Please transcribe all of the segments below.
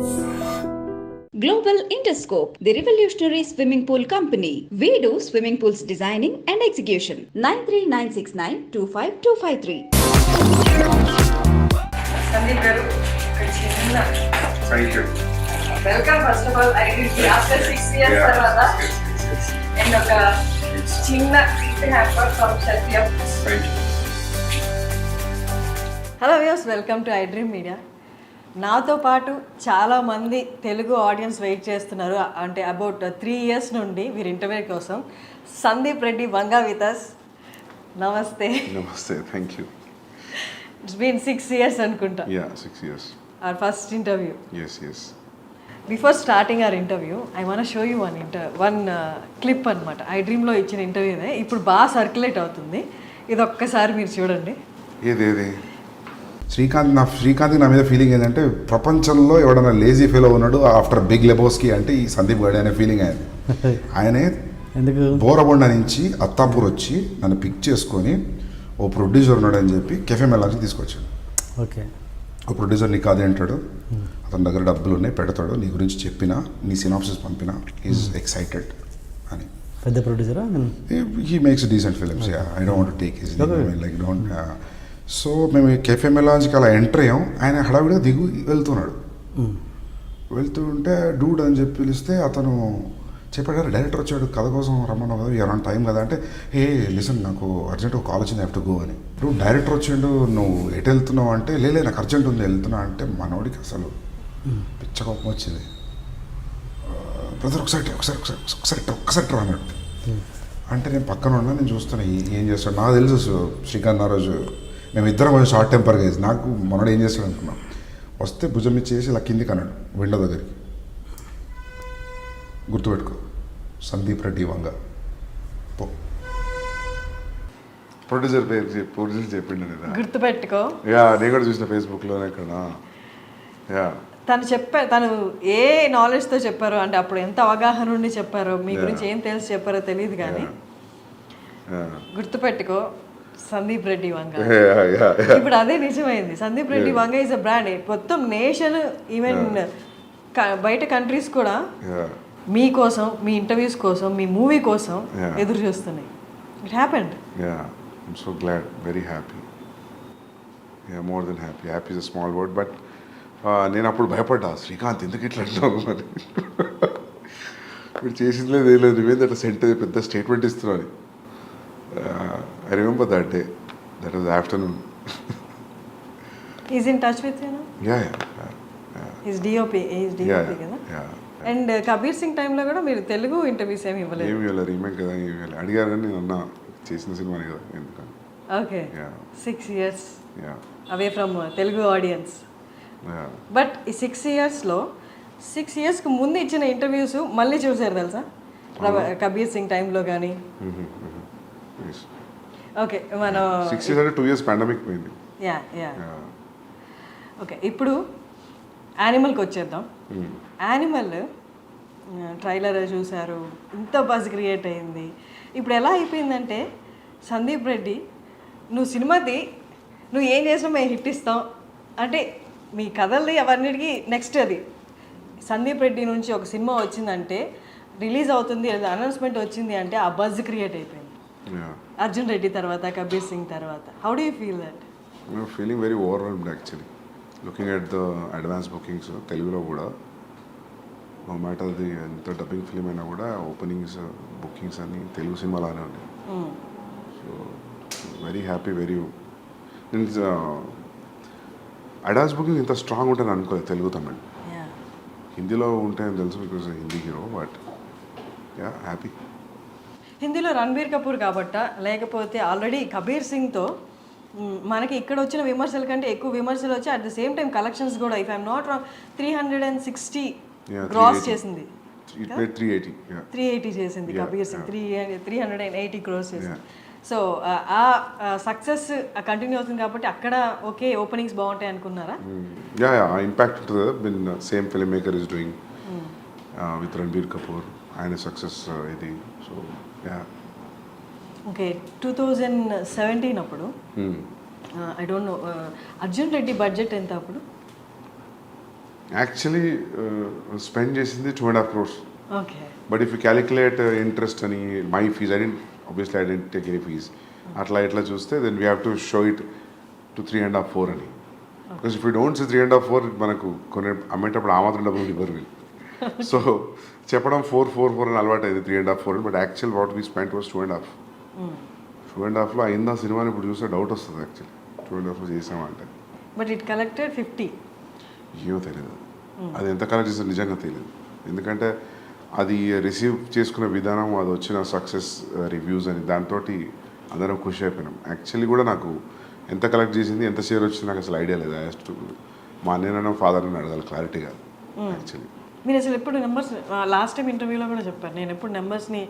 Global Interscope, the revolutionary swimming pool company. We do swimming pools designing and execution. 93969 25253. Sandeep garu, Kachina. Thank you. Welcome first of all. I did after 6 years tarvata. And oka chinna gift hamper from Satyam. Thank you. Hello viewers, welcome to iDream Media. నాతో పాటు చాలామంది Telugu audience wait చేస్తున్నారు. అంటే about 3 years నుండి వీరి interview కోసం. Sandeep Reddy Vanga with us. నమస్తే. Namaste, thank you. It's been 6 years అనుకుంటా. Yeah, 6 years. Our first interview. Yes, yes. Before starting our interview, I want to show you one clip అనమాట. iDreamలో ఇచ్చిన ఇంటర్వ్యూనే ఇప్పుడు బాగా సర్క్యులేట్ అవుతుంది. ఇది ఒక్కసారి మీరు చూడండి. ఏది శ్రీకాంత్ నా మీద ఫీలింగ్ ఏంటంటే ప్రపంచంలో ఎవడన్నా లేజీ ఫీల్ ఉన్నాడు ఆఫ్టర్ బిగ్ లెబోస్కి అంటే ఈ సందీప్ గడి అనే ఫీలింగ్ ఆయనే ఎందుకు బోరబొండ నుంచి అత్తాపూర్ వచ్చి నన్ను పిక్ చేసుకొని ఓ ప్రొడ్యూసర్ ఉన్నాడు అని చెప్పి కెఫే మెలాకి తీసుకొచ్చాడు. ఓకే, ఓ ప్రొడ్యూసర్ నీకు అదే అంటాడు, అతని దగ్గర డబ్బులు ఉన్నాయి పెడతాడు, నీ గురించి చెప్పినా నీ సినాప్సిస్ పంపినా ఈజ్ ఎక్సైటెడ్ అని. పెద్ద ప్రొడ్యూసరా? He makes decent films. I don't want to take his like don't. So మేము కెఫే మెలాన్స్కి అలా ఎంటర్ అయ్యాం. ఆయన హడావిడిగా దిగు వెళ్తున్నాడు. వెళ్తుంటే డూడ్ అని చెప్పి పిలిస్తే అతను చెప్పాడు, డైరెక్టర్ వచ్చాడు కథ కోసం రమ్మన్నావు కదా, ఎవరైనా టైం కదా అంటే, ఏ లిసన్ నాకు అర్జెంట్ ఒక కాల్ వచ్చింది, హ్యావ్ టు గో అని. నువ్వు డైరెక్టర్ వచ్చిండు, నువ్వు ఎటు వెళ్తున్నావు అంటే, లేలే నాకు అర్జెంట్ ఉంది వెళ్తున్నా అంటే, మనోడికి అసలు పిచ్చ కోపం వచ్చింది. బ్రదర్ ఒక్కసారి రా అన్నాడు. అంటే నేను పక్కన ఉన్నా, నేను చూస్తున్నా ఏం చేస్తాడు. నాకు తెలుసు శ్రీకాంత్ ఆ రోజు మేము ఇద్దరం కొంచెం షార్ట్ టెంపర్గా వేసి నాకు మనోడు ఏం చేస్తాడు అనుకున్నాం. వస్తే భుజం ఇచ్చేసి ఇలా కిందికి అన్నాడు విండో దగ్గరికి, గుర్తుపెట్టుకో సందీప్ రెడ్డి వంగ పో. ప్రొడ్యూసర్ చెప్పిండు గుర్తుపెట్టుకో. యా, నేను కూడా చూసిన ఫేస్బుక్లోనే ఇక్కడ. యా, తను ఏ నాలెడ్జ్తో చెప్పారో, అంటే అప్పుడు ఎంత అవగాహన ఉండి చెప్పారో, మీ గురించి ఏం తెలిసి చెప్పారో తెలియదు కానీ గుర్తుపెట్టుకో సందీప్ రెడ్డి వంగ. ఇప్పుడు అదే నిజమైంది. సందీప్ రెడ్డి వంగ ఈజ్ అ బ్రాండ్. మొత్తం నేషన్, ఈవెన్ బయట కంట్రీస్ కూడా మీకోసం, మీ ఇంటర్వ్యూస్ కోసం, మీ మూవీ కోసం ఎదురు చూస్తున్నాయి. It happened. I'm so glad, very happy. More than happy. Happy is a small word, but నేను అప్పుడు భయపడ్డా, శ్రీకాంత్ ఎందుకు ఇట్లా అంటావు మరి, మీరు చేసింది లేదు ఏం లేదు, నువ్వేంది అట్లా పెద్ద స్టేట్మెంట్ ఇస్తున్నావు. I remember that day. That was the afternoon. He's in touch with you now? Yeah. He's DOP. He's DOP కదా? Yeah. And కబీర్ సింగ్ టైంలో కూడా మీరు తెలుగు ఇంటర్వ్యూస్ ఏమి ఇవ్వలేదు? ఏమి ఇవ్వలేదు, రీమేక్ కదా, ఏమి ఇవ్వలేదు. అడిగారు కానీ నేను అన్నా చేసిన సినిమాని కదా ఎందుకని. Okay, 6 years away from Telugu audience. But ఈ 6 yearsలో 6 yearsకి ముందు ఇచ్చిన ఇంటర్వ్యూస్ మళ్ళీ చూసారు తెలుసా, కబీర్ సింగ్ టైంలో కానీ? ఓకే, మనం 6 years అంటే 2 years పాండమిక్ పోయింది. యా. ఓకే, ఇప్పుడు యానిమల్కి వచ్చేద్దాం. యానిమల్ ట్రైలర్ చూశారు, ఇంత బజ్ క్రియేట్ అయింది. ఇప్పుడు ఎలా అయిపోయిందంటే, సందీప్ రెడ్డి నువ్వు ఏం చేసినా మేము హిట్ ఇస్తాం అంటే, మీ కథల్ని అవన్నిటికీ నెక్స్ట్ అది సందీప్ రెడ్డి నుంచి ఒక సినిమా వచ్చిందంటే, రిలీజ్ అవుతుంది, అనౌన్స్మెంట్ వచ్చింది అంటే ఆ బజ్ క్రియేట్ అయిపోయింది. అర్జున్ రెడ్డి తర్వాత, కబీర్ సింగ్ తర్వాత. How do you feel that? Feeling very overwhelmed actually. Looking at the advance bookings తెలుగులో కూడా, నో మ్యాటర్ అది ఎంత డబ్బింగ్ ఫిలిం అయినా కూడా ఓపెనింగ్స్ బుకింగ్స్ అన్ని తెలుగు సినిమాలానే ఉన్నాయి. So very happy. నేను అడ్వాన్స్ బుకింగ్ ఇంత స్ట్రాంగ్ ఉంటాను అనుకోలేదు తెలుగు తమిళ్. హిందీలో ఉంటాయని తెలుసు, because Hindi hero. But happy. హిందీలో రణబీర్ కపూర్ కాబట్టా, లేకపోతే ఆల్రెడీ కబీర్ సింగ్తో మనకి ఇక్కడ వచ్చిన విమర్శల కంటే ఎక్కువ విమర్శలు వచ్చి, at the same time collections కూడా, if I'm not wrong, 360 cross చేసింది. 380 చేసింది కబీర్ సింగ్. 380 crores చేసింది. సో ఆ సక్సెస్ కంటిన్యూ అవుతుంది కాబట్టి అక్కడ ఓకే ఓపెనింగ్స్ బాగుంటాయి అనుకున్నారా? ఇంపాక్ట్ ఉంటుంది కదా. Same film maker is doing with Ranbir Kapoor, ఆయన సక్సెస్ ఇది. సో ఓకే, 2017 అప్పుడు I don't know, Arjun Reddy budget ఎంత అప్పుడు? యాక్చువల్లీ స్పెండ్ చేసింది 2.5 crores. Okay. But if you calculate interest అని my fees I didn't take any fees అట్లా ఇట్లా చూస్తే then we have to show it to 3.5, 4 అని. Because if you don't say 3.5, 4 మనకు కొన్ని అమ్మేటప్పుడు ఆ మాత్రం డబ్బులు ఇవ్వరు వీళ్ళు. సో చెప్పడం 4 అని అలవాటు అయింది, 3.5, 4. But actual what we spent was 2.5. 2.5లో అయిందా సినిమాని ఇప్పుడు చూస్తే డౌట్ వస్తుంది యాక్చువల్లీ 2.5లో చేసామంటే. But it collected 50. ఏమో తెలియదు అది ఎంత కలెక్ట్ చేస్తే నిజంగా తెలియదు. ఎందుకంటే అది రిసీవ్ చేసుకునే విధానం, అది వచ్చిన సక్సెస్ రివ్యూస్ అని దాంతో అందరం ఖుషి అయిపోయినాం. యాక్చువల్లీ కూడా నాకు ఎంత కలెక్ట్ చేసింది, ఎంత షేర్ వచ్చింది నాకు అసలు ఐడియా లేదు. యాస్ట్ మా అన్నయ్య ఫాదర్ని అడగాలి క్లారిటీగా యాక్చువల్లీ. మీరు అసలు ఎప్పుడు నెంబర్స్, లాస్ట్ టైం ఇంటర్వ్యూలో కూడా చెప్పారు, నేను ఎప్పుడు నెంబర్స్ని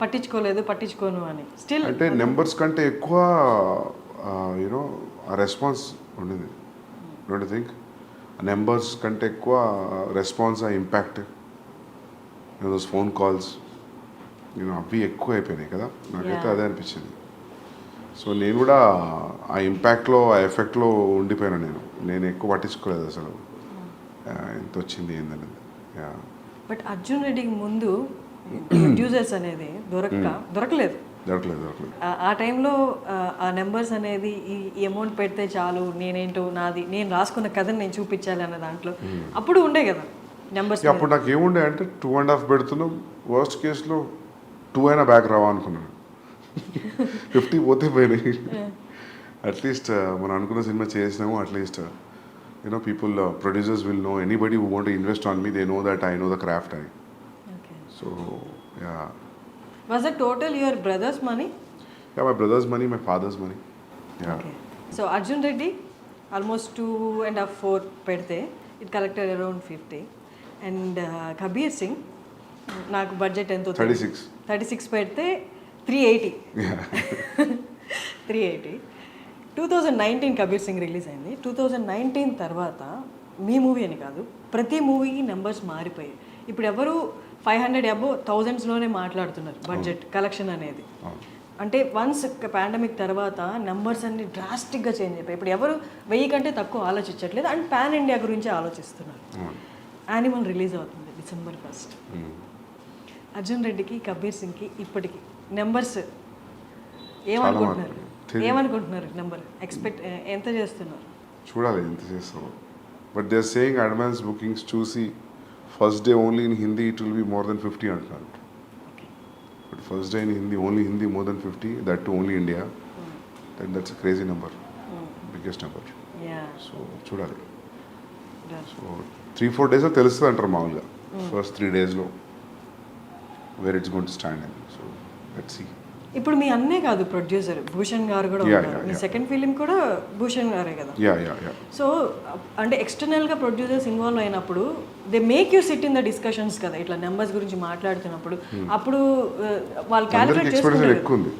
పట్టించుకోను అని. స్టిల్ అంటే నెంబర్స్ కంటే ఎక్కువ యూనో ఆ రెస్పాన్స్ ఉండింది. డోంట్ థింక్ నెంబర్స్ కంటే ఎక్కువ రెస్పాన్స్, ఆ ఇంపాక్ట్, దోస్ ఫోన్ కాల్స్ అవి ఎక్కువ అయిపోయినాయి కదా. నాకైతే అదే అనిపించింది. సో నేను కూడా ఆ ఇంపాక్ట్లో, ఆ ఎఫెక్ట్లో ఉండిపోయాను. నేను ఎక్కువ పట్టించుకోలేదు అసలు ఎంత వచ్చింది ఏందనేది. బట్ అర్జున్ రెడ్డికి ముందు ప్రొడ్యూసర్స్ అనేది దొరకలేదు. ఆ టైంలో ఆ నెంబర్స్ అనేది ఈ అమౌంట్ పెడితే చాలు, నేనేంటో నేను రాసుకున్న కథని నేను చూపించాలి అన్న దాంట్లో అప్పుడు ఉండే కదా నెంబర్స్. అప్పుడు నాకు ఏముండే అంటే 2.5 పెడుతున్నాం, వర్స్ట్ కేసులో 2 అయినా బ్యాక్ రావా అనుకున్నాను. 50 పోతే పోయినాయి. అట్లీస్ట్ మనం అనుకున్న సినిమా చేసినాము. At least people, producers will know, anybody who want to invest on me, they know that I know the craft అని. So yeah. Was it total your brother's money? Yeah, my brother's money, my father's money. Yeah. Okay. So Arjun Reddy almost 2.5, 4 pedte, it collected around 50. And Kabir Singh, నాకు budget ఎంతో 36 పెడితే 380. 380. 2019 Kabir Singh release అయింది. 2019 తర్వాత మీ movie అని కాదు, ప్రతి మూవీకి numbers మారిపోయాయి. ఇప్పుడు ఎవరు 500 అబోవ్ 1000స్లోనే మాట్లాడుతున్నారు బడ్జెట్ కలెక్షన్ అనేది. అంటే వన్స్ పాండమిక్ తర్వాత నెంబర్స్ అన్ని డ్రాస్టిక్గా చేంజ్ అయిపోయి ఇప్పుడు ఎవరు 1000 కంటే తక్కువ ఆలోచించట్లేదు. అండ్ పాన్ ఇండియా గురించి ఆలోచిస్తున్నారు. యానిమల్ రిలీజ్ అవుతుంది December 1st. అర్జున్ రెడ్డికి, కబీర్ సింగ్కి ఇప్పటికి నెంబర్స్ ఏమనుకుంటున్నారు? నెంబర్ ఎక్స్పెక్ట్ ఎంత చేస్తున్నారు? చూడాలి ఎంత చేస్తాము. But they are saying advance bookings చూసి first day only in Hindi it will be more than 50 అంటున్నారు. But first day in Hindi, only Hindi more than 50, that too only India. That's a crazy number, biggest number. So చూడాలి. So 3-4 డేస్లో తెలుస్తుంది అంటారు మామూలుగా. First 3 డేస్లో where it's going to stand అని. So let's see. ఇప్పుడు మీ అన్నే కాదు ప్రొడ్యూసర్, భూషణ్ గారు కూడా ఉన్నారు. మీ సెకండ్ ఫిలిం కూడా భూషణ్ గారే కదా. సో అంటే ఎక్స్టర్నల్గా ప్రొడ్యూసర్స్ ఇన్వాల్వ్ అయినప్పుడు they make you SIT in the discussions కదా, ఇట్లా నెంబర్స్ గురించి మాట్లాడుతున్నప్పుడు. అప్పుడు వాళ్ళు క్యాలిక్యులేట్ చేసుకుంటారు. ఎక్కువ ఉంది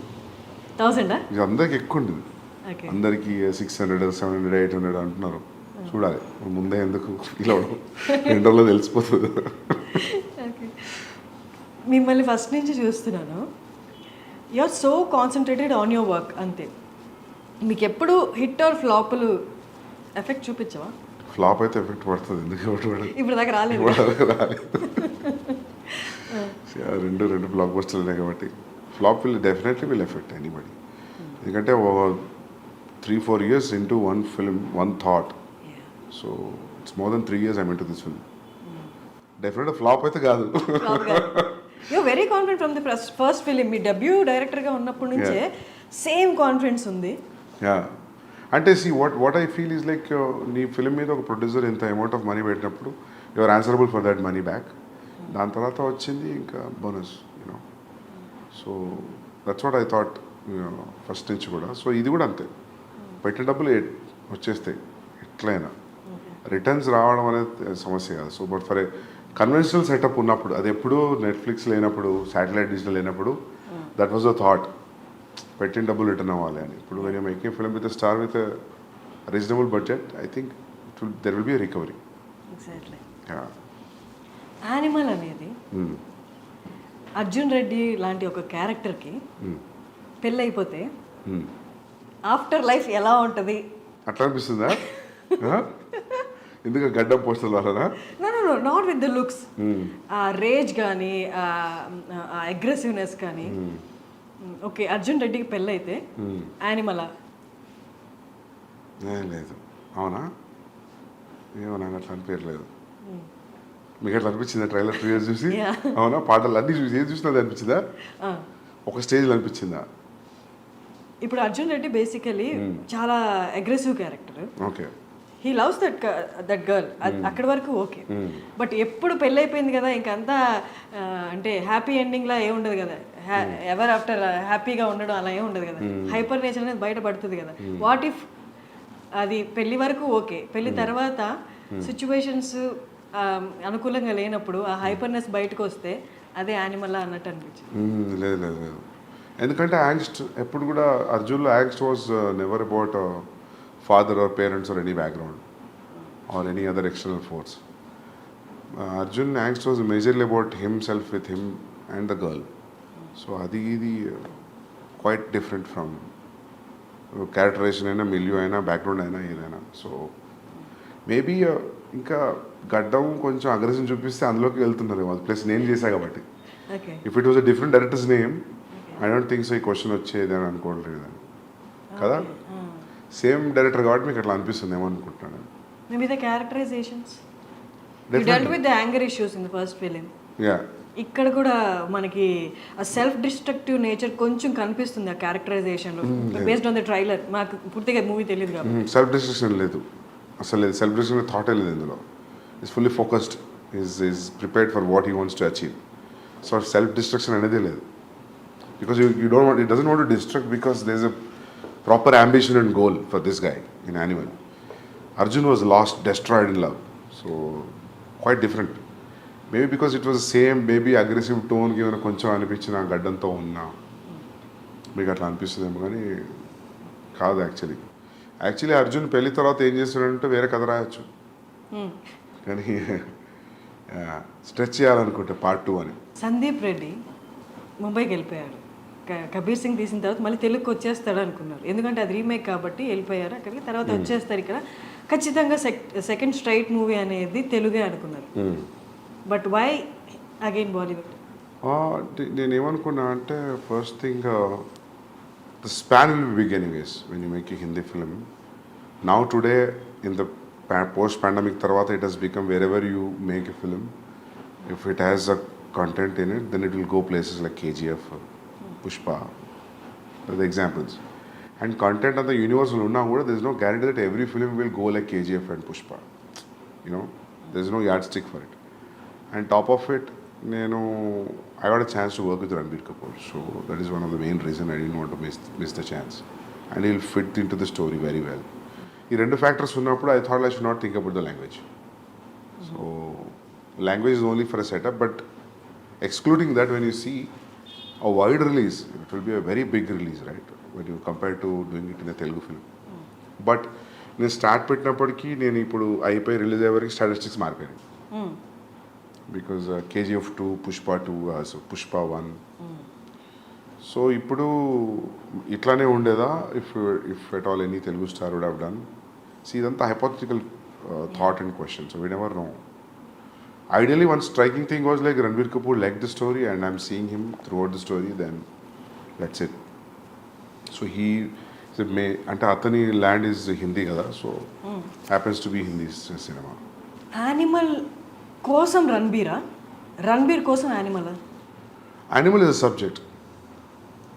1000 అందరికి ఎక్కువ ఉంటుంది. అందరికి 600, 700, 800 అంటున్నారు. చూడాలి ముందే ఎందుకు ఇలా ఎండలో తెలిసిపోతుంది. మిమ్మల్ని ఫస్ట్ నుంచి చూస్తున్నాను, you are so concentrated on your work అంతే. మీకు ఎప్పుడు హిట్ ఆర్ ఫ్లాప్లు ఎఫెక్ట్ చూపించవా? ఫ్లాప్ అయితే ఎఫెక్ట్ పడుతుంది. ఎందుకు ఇప్పుడు దాకా రాలేదు. రెండు బ్లాక్ బస్టర్లు కాబట్టి ఫ్లాప్ విల్ ఎఫెక్ట్ ఎనీబడి. ఎందుకంటే 3-4 years into one film, one thought. So it's more than 3 years I'm into this film. Definitely flop అయితే కాదు. You're very confident from the first film. మీ డెబ్యూ డైరెక్టర్గా ఉన్నప్పటి నుంచే సేమ్ కాన్ఫిడెన్స్ ఉంది. అంటే see what I feel is like నీ film మీద ఒక ప్రొడ్యూసర్ ఇంత అమౌంట్ ఆఫ్ మనీ పెట్టినప్పుడు you're answerable for that money back. దాని తర్వాత వచ్చింది ఇంకా bonus, you know. So that's what I thought first నుంచి కూడా. సో ఇది కూడా అంతే, పెట్టిన డబ్బులు వచ్చేస్తాయి ఎట్లయినా. రిటర్న్స్ రావడం అనేది సమస్య కాదు. So but for a conventional setup ఉన్నప్పుడు, అది ఎప్పుడు నెట్ఫ్లిక్స్ లేనప్పుడు, శాటిలైట్ డిజిటల్ లేనప్పుడు, దట్ వాజ్ ద థాట్, పెట్టిన డబ్బులు రిటర్న్ అవ్వాలి అని. ఇప్పుడు when you making film with star with reasonable budget, I think there will B recovery. Exactly. Animal అనేది అర్జున్ రెడ్డి లాంటి ఒక క్యారెక్టర్కి పెళ్ళైపోతే ఆఫ్టర్ లైఫ్ ఎలా ఉంటుంది అట్లా అనిపిస్తుందా? ఎందుకు గడ్డం పోస్టర్ వలన? No not with the looks. ఆ రేజ్ కానీ ఆ అగ్రెసివ్నెస్ కానీ. ఓకే, అర్జున్ రెడ్డికి పెళ్ళైతే యానిమలా? లేదు. అవునా? ఏమో నాకు అట్లా అనిపించలేదు. మీకు అట్లా అనిపించిందా ట్రైలర్ 2 years చూసి? అవునా? పాటలు అన్నీ చూసి ఏది చూసినా అది అనిపించిందా? ఒక స్టేజ్లో అనిపించిందా? ఇప్పుడు అర్జున్ రెడ్డి బేసికలీ చాలా aggressive character. Okay. He loves that girl. అక్కడి వరకు ఓకే. బట్ ఎప్పుడు పెళ్ళైపోయింది కదా, ఇంకంతా అంటే హ్యాపీ ఎండింగ్ లా ఏముండదు కదా, ఎవర్ ఆఫ్టర్ హ్యాపీగా ఉండడం అలా ఏముండదు కదా. హైపర్ నేచర్ అనేది బయట పడుతుంది కదా. వాట్ ఇఫ్ అది పెళ్లి వరకు ఓకే, పెళ్లి తర్వాత సిచ్యువేషన్స్ అనుకూలంగా లేనప్పుడు ఆ హైపర్నెస్ బయటకు వస్తే అదే యానిమల్ అన్నట్టు అనిపించింది. లేదు లేదు లేదు. ఎందుకంటే యాంగ్స్ట్ ఎప్పుడు కూడా అర్జున్లో angst was never about father or parents or any background or any other external force. Arjun angst was majorly about himself with him and the girl. So adi quite different from characterization aina, milieu aina, background aina, edaina. So maybe ఇంకా గడ్డం కొంచెం aggression చూపిస్తే అందులోకి వెళ్తున్నారు. Plus నేను చేశా కాబట్టి. If it was a different directors name I don't think so ఈ క్వశ్చన్ వచ్చేది అని అనుకోవట్లేదు కదా. సేమ్ డైరెక్టర్ కాబట్టి మీకు అట్లా అనిపిస్తుంది ఏమో అనుకుంటున్నాను. Maybe the characterizations. You dealt with the anger issues in the first film. Yeah. ఇక్కడ కూడా మనకి ఆ సెల్ఫ్ డిస్ట్రక్టివ్ నేచర్ కొంచెం కనిపిస్తుంది ఆ క్యారెక్టరైజేషన్ లో, బేస్డ్ ఆన్ ద ట్రైలర్. మాకు పూర్తిగా మూవీ తెలియదు కాబట్టి. సెల్ఫ్ డిస్ట్రక్షన్ లేదు, అసలు లేదు. సెల్ఫ్ డిస్ట్రక్షన్ థాటే లేదు ఇందులో. Is fully focused, is prepared for what he wants to achieve. So self destruction అనేది లేదు. Because you don't want, it doesn't want to destruct because there is a proper ambition and goal for this guy in Animal. Arjun was lost, destroyed in love. So quite different. Maybe because it was the same, maybe aggressive tone given కొంచెం అనిపించిన గడ్డంతో ఉన్నా మీకు అట్లా అనిపిస్తుందేమో కానీ కాదు. Actually Arjun పెళ్లి తర్వాత ఏం చేస్తున్నాడంటే వేరే కథ రాయొచ్చు, కానీ స్ట్రెచ్ చేయాలనుకుంటే పార్ట్ 2 అని. సందీప్ రెడ్డి ముంబైకి వెళ్ళిపోయాడు. కబీర్ సింగ్ తీసిన తర్వాత మళ్ళీ తెలుగుకి వచ్చేస్తాడు అనుకున్నారు, ఎందుకంటే అది రీమేక్ కాబట్టి వెళ్ళిపోయారు అక్కడికి. తర్వాత వచ్చేస్తారు ఇక్కడ, ఖచ్చితంగా సెకండ్ స్ట్రైట్ మూవీ అనేది తెలుగే అనుకున్నారు. But why again Bollywood? నేనేమనుకున్నా అంటే first thing the span will be big anyways when you make a Hindi film. Now today in the post pandemic తర్వాత it has become wherever you make a film, if it has a content in it then it will go places like KGF, Pushpa, the examples. And content of the universe will unna kuda there is no guarantee that every film will go like KGF and Pushpa. You know, there is no yardstick for it. And top of it, I got a chance to work with Ranbir Kapoor, so that is one of the main reason I didn't want to miss the chance. And he will fit into the story very well. Ee rendu factors unnappudu I thought I should not think about the language. So language is only for a setup, but excluding that, when you see a wide release, it will be a very big release, right, when you compare to doing it in a Telugu film. But నేను start పెట్టినప్పటికీ నేను ఇప్పుడు అయిపోయి release అయ్యే వరకు statistics మారిపోయాయి. Because KGF 2, Pushpa 2, so Pushpa 1. So ఇప్పుడు ఇట్లానే ఉండేదా if at all any Telugu star would have done? So ఇదంతా hypothetical thought and question, so we never know. Ideally, one striking thing was like Ranbir Kapoor liked the story and I'm seeing him throughout the story, then that's it. So he అంటే అతని land is Hindi కదా, so happens to be Hindi cinema. Animal కోసం రణబీర్ కోసం animal? Animal is a subject.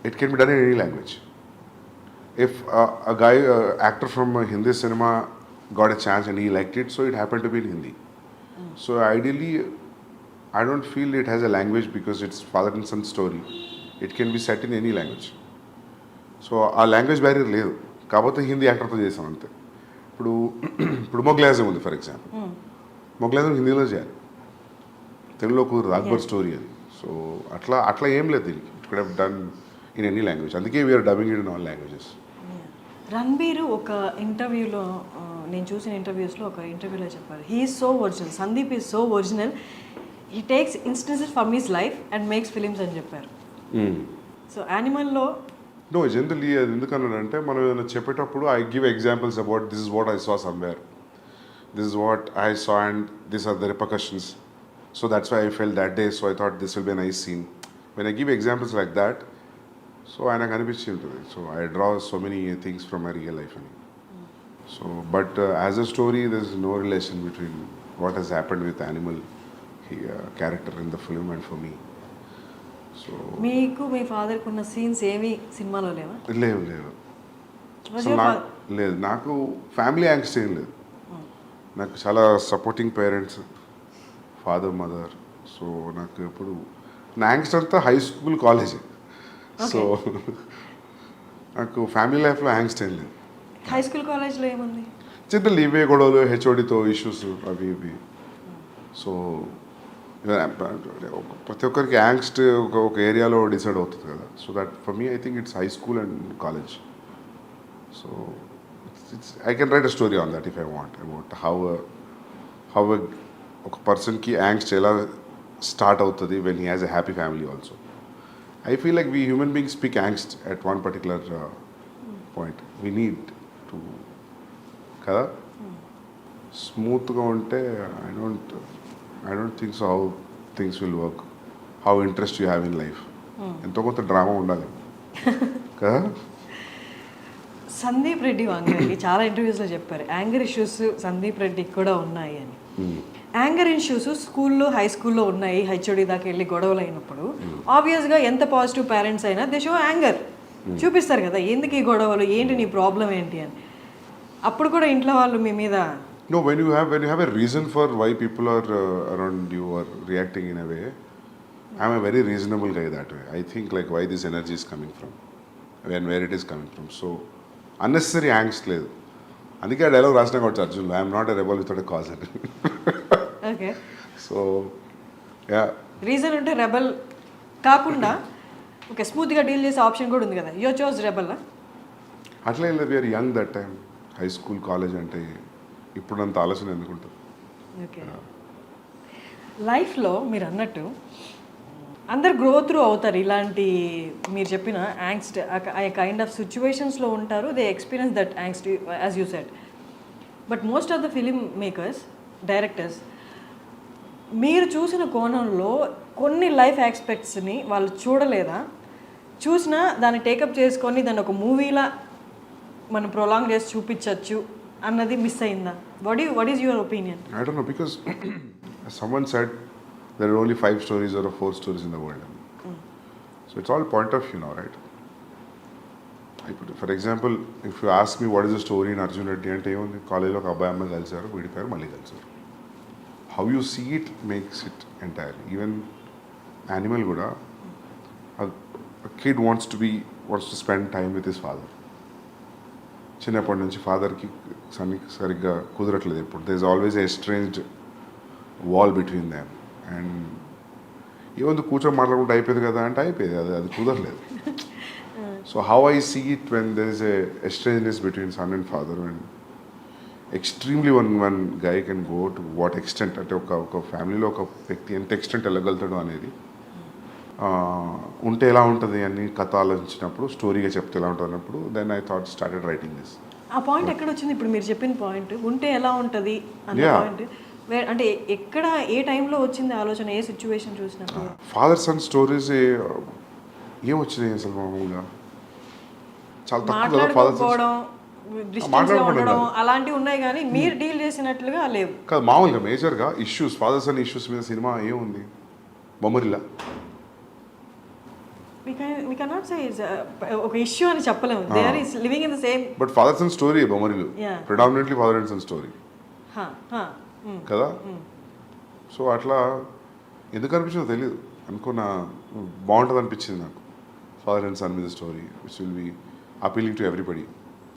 It can be done in any language. If a guy, actor from Hindi cinema got a chance and he liked it, so it happened to be in Hindi. So ideally, I don't feel it has a language because it's father and son story. It can be set in any language. So ఆ language barrier లేదు, కాకపోతే హిందీ యాక్టర్తో చేసాం అంతే. ఇప్పుడు మొగ్లాజం ఉంది for example, మొగ్లాజం హిందీలో చేయాలి, తెలుగులో కుదరదు, అక్బర్ స్టోరీ అది. సో అట్లా ఏం లేదు దీనికి. It could have done in any language, అందుకే we are dubbing it in all languages. Ranbir ఒక ఇంటర్వ్యూలో, నేను చూసిన ఇంటర్వ్యూస్లో ఒక ఇంటర్వ్యూలో చెప్పారు, he is so original, Sandeep is so original, he takes instances from his life and makes films అని చెప్పారు. సో యానిమల్లో నో జనరలీ అది ఎందుకన్నానంటే మనం ఏదైనా చెప్పేటప్పుడు I give examples about this is what I saw somewhere. this is what I saw and these are the repercussions. So that's why I felt that day, so I thought this will be a nice scene. When I give examples like that, so ఆయనకు అనిపించి ఉంటుంది. So I draw so many things from my real life. So, but as a story, there's no relation between what has happened with animal character in the film and for me. So మీకు మీ ఫాదర్కి ఉన్న scenes ఏమి సినిమాలో లేవా? లేవు అసలు లేదు. నాకు ఫ్యామిలీ యాంగ్స్ట్ ఏం లేదు. నాకు చాలా supporting parents, father mother. So నాకు ఎప్పుడు నా యాంగ్స్ట్ అంతా హై స్కూల్ కాలేజే. సో నాకు ఫ్యామిలీ లైఫ్లో యాంగ్స్ట్ ఏం లేదు. హై స్కూల్ కాలేజ్లో ఏముంది? జనరల్ ఇవే గొడవలు, హెచ్ఓడితో ఇష్యూస్ అవి ఇవి. సో ప్రతి ఒక్కరికి యాంగ్స్ట్ ఒక ఏరియాలో డిసైడ్ అవుతుంది కదా. So that for me I think it's high school and college. So I can write a story on that if I want about how ఒక పర్సన్కి యాంగ్స్ట్ ఎలా స్టార్ట్ అవుతుంది when he has a happy family also. I feel like we human beings speak angst at one particular point. We need to kada smooth ga unte I don't think so how things will work, how interest you have in life. Ento konta drama undali kada. Sandeep Reddy వంగకి చాలా ఇంటర్వ్యూస్లో చెప్పారు anger issues Sandeep రెడ్డికి కూడా ఉన్నాయి అని. Anger issues స్కూల్లో high స్కూల్లో ఉన్నాయి, హెచ్ఓడి దాకా వెళ్ళి గొడవలు అయినప్పుడు ఆబ్వియస్గా ఎంత పాజిటివ్ పేరెంట్స్ అయినా దే షో యాంగర్ చూపిస్తారు కదా, ఎందుకు ఈ గొడవలు, ఏంటి నీ ప్రాబ్లం ఏంటి అని. అప్పుడు కూడా ఇంట్లో వాళ్ళు మీ మీద No, when you have a reason for why people are around you or reacting in a way, I'm a very reasonable guy that way. I think like why this energy is coming from and where it is coming from. So unnecessary angst లేదు. అందుకే ఆ dialogue రాసిన కాబట్టి Arjun, I'm not a rebel without a cause అని. Okay, so yeah reason ఉంటే rebel కాకుండా okay స్మూత్గా deal చేసే ఆప్షన్ కూడా ఉంది కదా. యో చోజ్ రెబల్ అట్లా ఏం లేదు. We're young that time. High school college అంటే ఇప్పుడంత ఆలోచన ఎందుకుంటుంది. ఓకే, లైఫ్లో మీరు అన్నట్టు అందరు గ్రో త్రూ అవుతారు. ఇలాంటి మీరు చెప్పిన యాంగ్స్ట్ ఆ కైండ్ ఆఫ్ సిచ్యువేషన్స్లో ఉంటారు. They experience that angst as you said. But most of the film makers, directors మీరు చూసిన కోణంలో కొన్ని లైఫ్ ఆస్పెక్ట్స్ని వాళ్ళు చూడలేదా, చూసినా దాన్ని టేకప్ చేసుకొని దాన్ని ఒక మూవీలా మనం ప్రొలాంగ్ చేసి చూపించవచ్చు అన్నది మిస్ అయిందా? What is your opinion? I don't know, because someone said there are only 5 stories or 4 stories in the world. So it's all point of view now, right? For example, if you ask me what is the story in Arjun Reddy అంటే ఏముంది, కాలేజీలో ఒక అబ్బాయి అమ్మాయి కలిసారు, విడిపోయారు, మళ్ళీ కలిసారు. How you see it makes it entirely. Even animal కూడా a kid wants to spend time with his father. చిన్నప్పటి నుంచి ఫాదర్కి సరిగ్గా కుదరట్లేదు. ఇప్పుడు there is always a estranged wall between them. And ఏముంది కూర్చొని మాట్లాడుకుంటే అయిపోయింది కదా అంటే అయిపోయింది, అది కుదరలేదు. So how I see it when there is a estrangeness between son and father, and extremely one guy can go to what extent, అంటే ఒక ఫ్యామిలీలో ఒక వ్యక్తి ఎంత ఎక్స్టెంట్ వెళ్ళగలుగుతాడు అనేది ఉంటే ఎలా ఉంటుంది అని కథ ఆలోచించినప్పుడు, స్టోరీగా చెప్తే ఎలా ఉంటుంది అన్నప్పుడు then I thought started writing this. ఆ పాయింట్ ఎక్కడ వచ్చింది? ఇప్పుడు మీరు చెప్పిన పాయింట్ ఉంటే ఎలా ఉంటుంది అన్న పాయింట్ అంటే ఎక్కడ ఏ టైంలో వచ్చింది ఆలోచన, ఏ సిచ్యువేషన్ చూసినప్పుడు? ఫాదర్ సన్ స్టోరీస్ ఏం వచ్చినాయి అసలు మామూలుగా చాలా తక్కువ కదా. ఫాదర్ ఉండడం అలాంటివి ఉన్నాయి కానీ మీరు డీల్ చేసినట్లుగా లేవు కాదు. మామూలుగా మేజర్గా ఇష్యూస్, ఫాదర్ సన్ ఇష్యూస్ మీద సినిమా ఏముంది, బొమ్మరిల్లా. we cannot say it's ఒక ఇష్యూ అని చెప్పలేము. They are living in the same. But father son story Bommarillu predominantly father and son story కదా. సో అట్లా ఎందుకు అనిపించిందో తెలియదు, అనుకున్నా బాగుంటుంది అనిపించింది నాకు. ఫాదర్ అండ్ సన్ మీద story which will be appealing to everybody,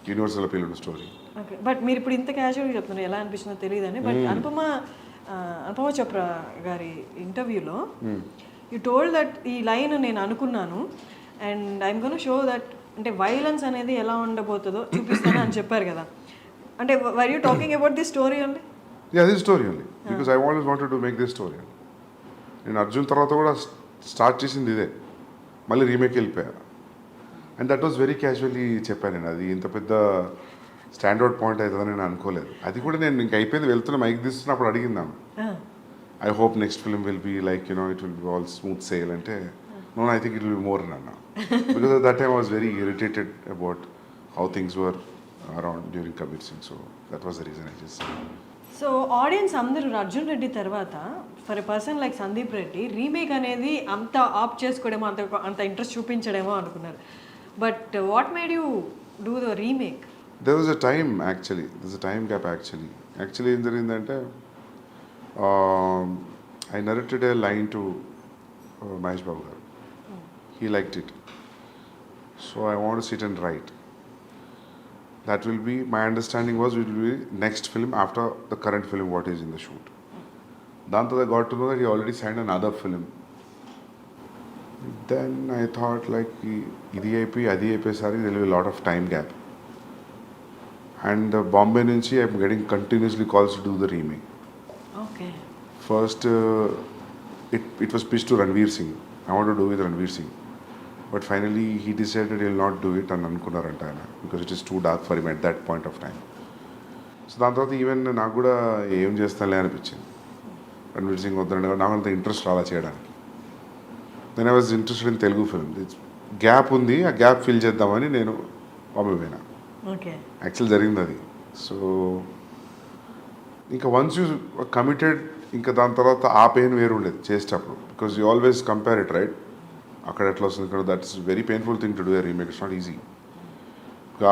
universal appeal ఉన్న స్టోరీ. ఓకే, బట్ మీరు ఇప్పుడు ఇంత క్యాజువల్గా చెప్తున్నారు, ఎలా అనిపించిందో తెలియదని. బట్ అనుపమ చోప్రా గారి ఇంటర్వ్యూలో యూ టోల్డ్ దట్ ఈ లైన్ నేను అనుకున్నాను and I'm gonna show that అంటే వైలెన్స్ అనేది ఎలా ఉండబోతుందో చూపిస్తాను అని చెప్పారు కదా. అంటే were you talking about this story అండి? Yeah, this story only because I always wanted to make this story. నేను అర్జున్ తర్వాత కూడా స్టార్ట్ చేసింది ఇదే, మళ్ళీ రీమేక్ వెళ్ళిపోయా. And that was very casually చెప్పాను నేను. అది ఇంత పెద్ద స్టాండర్డ్ పాయింట్ అవుతుందని నేను అనుకోలేదు. అది కూడా నేను ఇంక అయిపోయింది వెళ్తున్న మైక్ తీస్తున్నప్పుడు అడిగిందాను, I hope next film will be like it will be all smooth sail అంటే, no I think it will be more అన్న. Because that time I was very irritated about how things were around during Kabir Singh. So that was the reason I just said. So audience అందరూ అర్జున్ రెడ్డి తర్వాత for a person like Sandeep Reddy remake అనేది అంత opt చేసుకోవడమో అంత interest చూపించడమో అనుకున్నారు. But what made you do the remake? There was a time actually. There's a time gap actually. Actually ఏం జరిగిందంటే I narrated a line to Mahesh Babu garu. He liked it. So I want to sit and write. That will be, my understanding was it will be next film after the current film what is in the shoot. Danto I got to know that he already signed another film. Then I thought like idi అయిపోయి అది అయిపోయేసరికి there will be a lot of time gap. And Bombay nunchi I am getting continuously calls to do the remake. Okay. First it was pitched to Ranveer Singh. I want to do with Ranveer Singh. But finally he decided he will not do it and అనుకున్నారంట ఆయన, because it is too dark for him at that point of time. So దాని తర్వాత even నాకు కూడా ఏం చేస్తానులే అనిపించింది. రణ్వీర్ సింగ్ వద్దరంటే నాకు అంత ఇంట్రెస్ట్ రాలా చేయడానికి. Then I was interested in Telugu film. Gap ఉంది, ఆ గ్యాప్ ఫిల్ చేద్దామని నేను బాంబే పోయినా. ఓకే. యాక్చువల్ జరిగింది అది. సో ఇంకా వన్స్ యూ కమిటెడ్, ఇంకా దాని తర్వాత ఆ పెయిన్ వేరు ఉండేది చేసేటప్పుడు, because you always compare it right. అక్కడ ఎట్లా వస్తుంది ఇక్కడ, that's very painful thing to do a remake. It's not easy.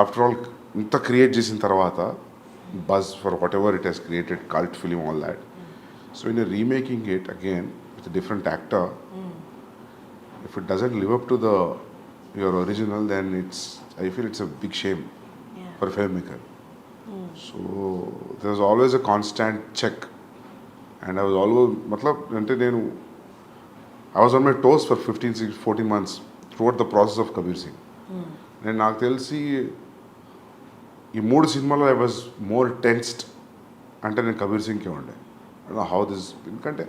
After all ఇంత క్రియేట్ చేసిన తర్వాత buzz for what ever it has created, cult film, all that. So in remaking it again with different actor, if it doesn't live up to your original, then I feel it's a big shame for a filmmaker. So there was always a constant check, and I was always I was on my toes for 14 months throughout the process of Kabir Singh. నేను నాకు తెలిసి ఈ 3 సినిమాలో I was more tensed అంటే నేను కబీర్ సింగ్కే ఉండే. How this, ఎందుకంటే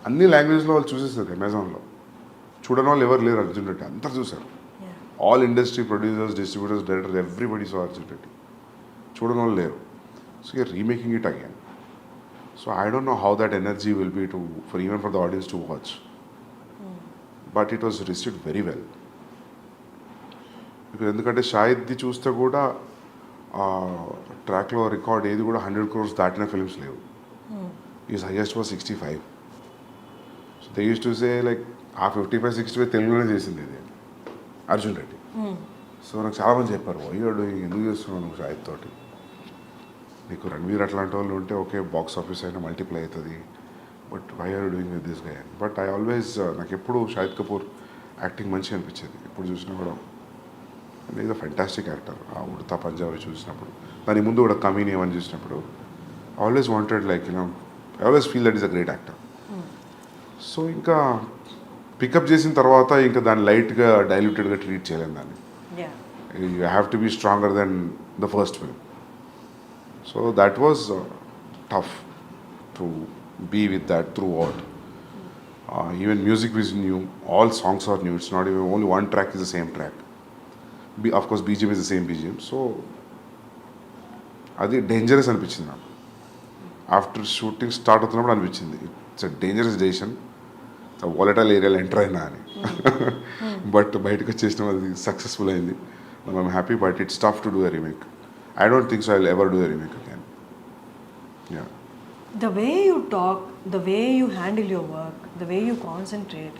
అన్ని లాంగ్వేజ్లో వాళ్ళు చూసేస్తారు. అమెజాన్లో చూడని వాళ్ళు ఎవరు లేరు. అర్జున్ రెడ్డి అందరు చూసారు. All industry producers, distributors, directors, everybody so Arjun Reddy. చూడని వాళ్ళు లేరు. So you're remaking it again. So I don't know how that energy will be even for the audience to watch. But it was received very well. ఎందుకంటే షాహిద్ది చూస్తే కూడా ట్రాక్లో record ఏది కూడా 100 crores దాటిన ఫిల్మ్స్ లేవు. Is highest was 65. So they use to say like ఆ 55-65 తెలుగులోనే చేసింది ఇది అర్జున్ రెడ్డి. సో నాకు చాలామంది చెప్పారు, అయ్యాడు ఎందుకు చేస్తున్నావు నువ్వు షాహిద్ తోటి, నీకు రణ్వీర్ అట్లాంటి వాళ్ళు ఉంటే ఓకే బాక్స్ ఆఫీస్ అయినా మల్టిప్లై అవుతుంది, but why are doing with this guy. But I always, నాకు ఎప్పుడు షాహిద్ కపూర్ యాక్టింగ్ మంచిగా అనిపించేది. ఎప్పుడు చూసినా కూడా ఈజ్ అ ఫెంటాస్టిక్ యాక్టర్. ఆ ఉడతా పంజాబీ చూసినప్పుడు, దాని ముందు కూడా కమీని ఏమని చూసినప్పుడు always wanted like I always feel that is a great actor. So ఇంకా పికప్ చేసిన తర్వాత ఇంకా దాన్ని లైట్గా డైల్యూటెడ్గా ట్రీట్ చేయలేము దాన్ని. You have to be stronger then the first film. So that was tough to be with that throughout. Even music is new, all songs are new. It's not even only one track is the same track. Of course BGM is the same BGM. So అది dangerous అనిపించింది నాకు. After shooting start అవుతున్నప్పుడు అనిపించింది it's a dangerous decision, volatile ఏరియాలో enter అయినా అని. But బయటకు వచ్చేసిన అది సక్సెస్ఫుల్ అయింది. I'm happy. But it's tough to do a remake. I don't think so I will ever do a remake again. Yeah, the way you talk, the way you handle your work, the way you concentrate,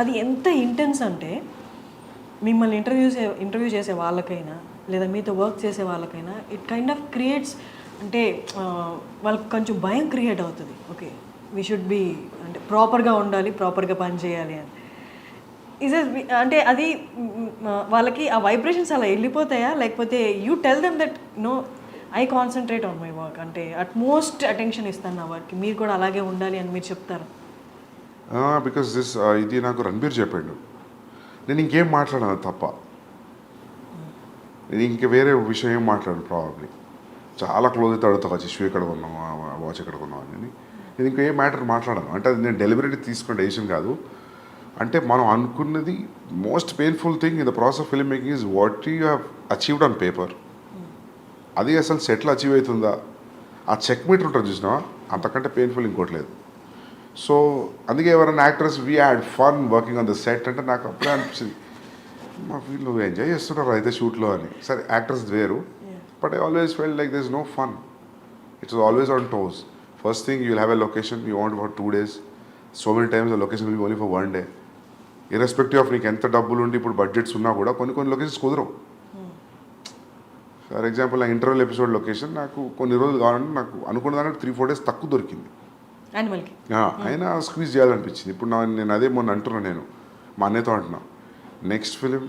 అది ఎంత intense అంటే మిమ్మల్ని interview చేసే వాళ్ళకైనా లేదా మీతో work చేసే వాళ్ళకైనా ఇట్ కైండ్ ఆఫ్ క్రియేట్స్, అంటే వాళ్ళకి కొంచెం భయం క్రియేట్ అవుతుంది. ఓకే వీ షుడ్ బీ, అంటే ప్రాపర్గా ఉండాలి, ప్రాపర్గా పని చేయాలి అని. అంటే అది వాళ్ళకి ఆ వైబ్రేషన్స్ అలా వెళ్ళిపోతాయా, లేకపోతే you tell them that no I concentrate on my work, అంటే అట్మోస్ట్ అటెన్షన్ ఇస్తాను నా వర్క్కి, మీరు కూడా అలాగే ఉండాలి అని మీరు చెప్తారు? బికాస్ ఇది నాకు రణబీర్ చెప్పాడు. నేను ఇంకేం మాట్లాడాను తప్ప, నేను ఇంక వేరే విషయం ఏం మాట్లాడాను. ప్రాబబ్లీ చాలా క్లోజ్ అయితే అడుగుతా, వచ్చి షూ ఎక్కడ కొన్నావు, వాచ్ ఎక్కడ కొన్నావు అని. నేను ఇంకేం మ్యాటర్ మాట్లాడాను. అంటే అది నేను డెలిబరేట్లీ తీసుకున్న డెసిషన్ కాదు. అంటే మనం అనుకున్నది most painful thing in the process of film making is what you have achieved on paper అది అసలు సెటిల్ అచీవ్ అవుతుందా, ఆ చెక్ మీటర్ ఉంటుంది చూసినా, అంతకంటే పెయిన్ఫుల్ ఇంకోటి లేదు. సో అందుకే ఎవరైనా actors we had fun working on the set అంటే నాకు అప్పుడే అనిపించింది, మా వీళ్ళు ఎంజాయ్ చేస్తున్నారు అయితే షూట్లో అని. సరే యాక్టర్స్ వేరు, but I always felt like this no fun. It's always on toes. First thing you will have a location, you want for 2 days. So many times the location will be only for 1 day. Irrespective of నీకు ఎంత డబ్బులు ఉండి ఇప్పుడు budgets ఉన్నా కూడా కొన్ని locations కుదరవు. For example నా ఇంటర్వెల్ ఎపిసోడ్ లొకేషన్ నాకు కొన్ని రోజులు కావాలంటే నాకు అనుకున్న దానికి 3-4 days తక్కువ దొరికింది. అయినా స్క్వీజ్ చేయాలనిపించింది. ఇప్పుడు నేను అదే మొన్న అంటున్నాను, నేను మా అన్నయ్యతో అంటున్నా, next film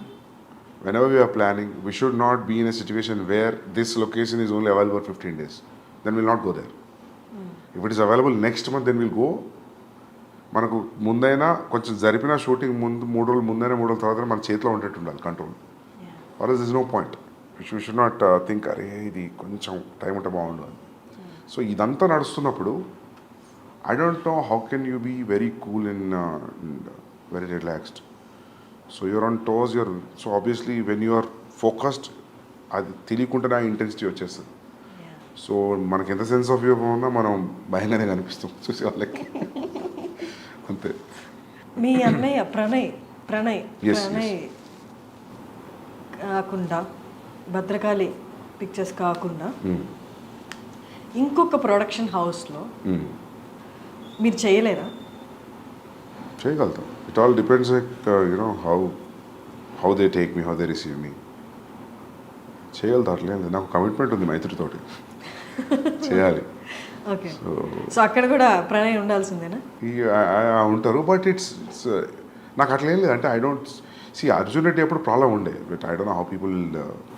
whenever we are planning, we should not be in a situation where this location is only available for 15 days. Then we'll not go there. If it is available next month, then we'll go. మనకు ముందైనా కొంచెం జరిపిన shooting ముందు 3 రోజులు ముందైనా 3 రోజుల తర్వాత మన చేతిలో ఉండేట్టు ఉండాలి control. Or is no point. You should not think అరే ఇది కొంచెం టైం ఉంటే బాగుండు అని. సో ఇదంతా నడుస్తున్నప్పుడు I don't know how can you be very cool and very relaxed. So you're on toes, so obviously when you are focused అది తెలియకుండా ఇంటెన్సిటీ వచ్చేస్తుంది. సో మనకి ఎంత సెన్స్ ఆఫ్ హ్యూమర్ ఉన్నా మనం భయంగానే కనిపిస్తాం చూసే వాళ్ళకి. అంతే. మీ అన్నయ్య ప్రణయ్ కాకుండా భద్రకాళి పిక్చర్స్ కాకుండా ఇంకొక ప్రొడక్షన్ హౌస్లో మీరు చేయలేరా? చేయగలుగుతాం. It all depends like you know how they take me, how they receive me. చేయగలుగుతా, అట్లేదు. నాకు కమిట్మెంట్ ఉంది మైత్రితోటి, చేయాలి. ఓకే. సో అక్కడ కూడా ప్రణయ్ ఉండాల్సిందేనా? ఉంటారు, బట్ ఇట్స్ నాకు అట్లా ఏం లేదు. అంటే I don't see Arjun Reddy ఎప్పుడు ప్రాబ్లం ఉండే, but I don't know how people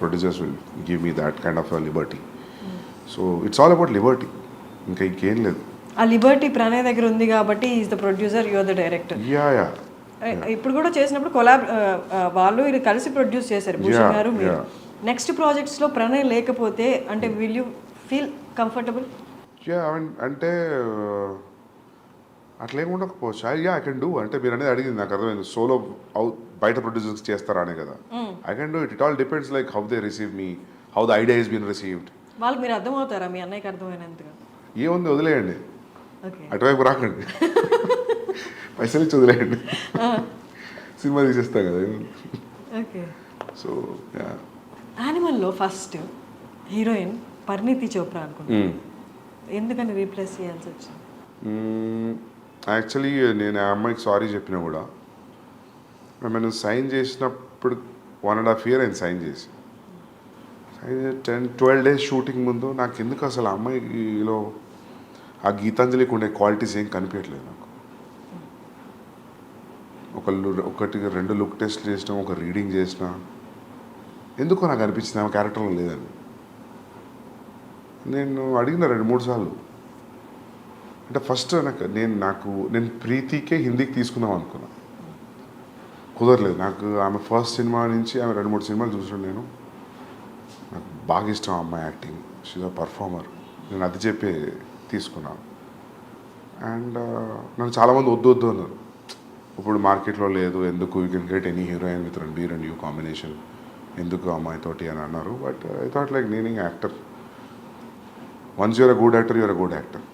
producers will give me that kind of liberty. So it's all about liberty, ఇంకా ఇంకేం లేదు. ఆ లిబర్టీ ప్రణయ్ దగ్గర ఉంది కాబట్టి is the producer, you are the director. Yeah. ఇప్పుడు కూడా చేసినప్పుడు వాళ్ళు ఇది కలిసి ప్రొడ్యూస్ చేశారు, భూషణ్ గారు మీరు. నెక్స్ట్ ప్రాజెక్ట్స్లో ప్రణయ్ లేకపోతే అంటే విల్ యూ ఫీల్ కంఫర్టబుల్? అంటే అట్లా ఏమి ఉండకపోవచ్చు. I can do. అంటే మీరు అనేది అడిగింది నాకు అర్థమైంది, సోలో బయట ప్రొడ్యూసర్స్ చేస్తారా అనే కదా. I can do it. It all depends like how they receive me, how the idea is been received. వాళ్ళకి మీరు అర్థమవుతారా? మీ అన్నయ్యకి అర్థమైనంతగా ఏముంది, వదిలేయండి, అటువైపు రాకండి, పైసలు ఇచ్చి వదిలేయండి, సినిమా తీసేస్తాం కదా. ఓకే. సో యానిమల్లో ఫస్ట్ హీరోయిన్ పరిణీతి చోప్రా అనుకుంటున్నాను, ఎందుకని రీప్లేస్ చేయాల్సి వచ్చింది? యాక్చువల్లీ నేను ఆ అమ్మాయికి సారీ చెప్పినా కూడా, మేము సైన్ చేసినప్పుడు 1.5 years అయింది సైన్ చేసి. 10-12 days షూటింగ్ ముందు నాకు ఎందుకు అసలు ఆ అమ్మాయిలో ఆ గీతాంజలికి ఉండే క్వాలిటీస్ ఏం కనిపించట్లేదు నాకు. 1-2 లుక్ టెస్ట్ చేసినా, ఒక రీడింగ్ చేసినా, ఎందుకో నాకు అనిపించింది ఆమె క్యారెక్టర్లో లేదని. నేను అడిగిన 2-3 సార్లు. అంటే ఫస్ట్ నేను ప్రీతికే హిందీకి తీసుకుందాం అనుకున్నా, కుదరలేదు. నాకు ఆమె ఫస్ట్ సినిమా నుంచి ఆమె 2-3 సినిమాలు చూసాను నేను. నాకు బాగా ఇష్టం ఆ అమ్మాయి యాక్టింగ్, షీజ్ అ పర్ఫార్మర్. నేను అది చెప్పి తీసుకున్నాను. అండ్ నన్ను చాలామంది వద్దు అన్నారు, ఇప్పుడు మార్కెట్లో లేదు, ఎందుకు, you can get any heroine with Ranbir and you combination, ఎందుకు అమ్మాయితోటి అని అన్నారు. బట్ ఐ థాట్ లైక్ నేను actor, once you're a good actor, you're a good actor.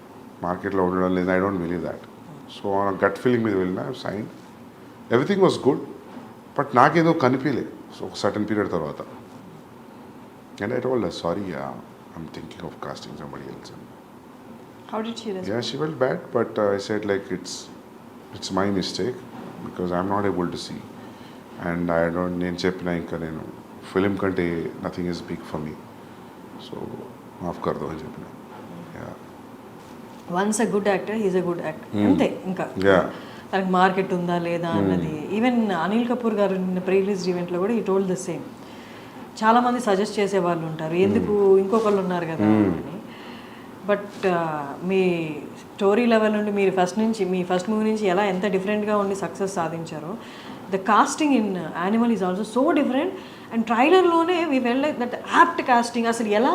మార్కెట్లో ఉండడం లేదు, I don't believe that. So gut feeling మీద వెళ్ళిన sign, everything was good, but నాకేదో కనిపించలేదు. సో ఒక సర్టన్ పీరియడ్ తర్వాత, and I told her sorry, I'm thinking of casting somebody else. How did she respond? Yeah, she felt bad, but I said like it's my mistake because I'm not able to see, and I don't. నేను చెప్పిన ఇంకా నేను film కంటే nothing is big for me, so మాఫ్ కర్దో అని చెప్పిన. Once a good actor, he's a good actor, అంతే. ఇంకా తనకి మార్కెట్ ఉందా లేదా అన్నది. ఈవెన్ అనిల్ కపూర్ గారు నిన్న ప్రీ రిలీజ్ ఈవెంట్లో కూడా ఈ టోల్డ్ ద సేమ్. చాలామంది సజెస్ట్ చేసే వాళ్ళు ఉంటారు, ఎందుకు ఇంకొకళ్ళు ఉన్నారు కదా అని. బట్ మీ స్టోరీ లెవెల్ నుండి మీరు మీ ఫస్ట్ మూవీ నుంచి ఎంత డిఫరెంట్గా ఉండి సక్సెస్ సాధించారో, the casting in Animal is also so different. And ట్రైలర్లోనే we felt like that apt casting. అసలు ఎలా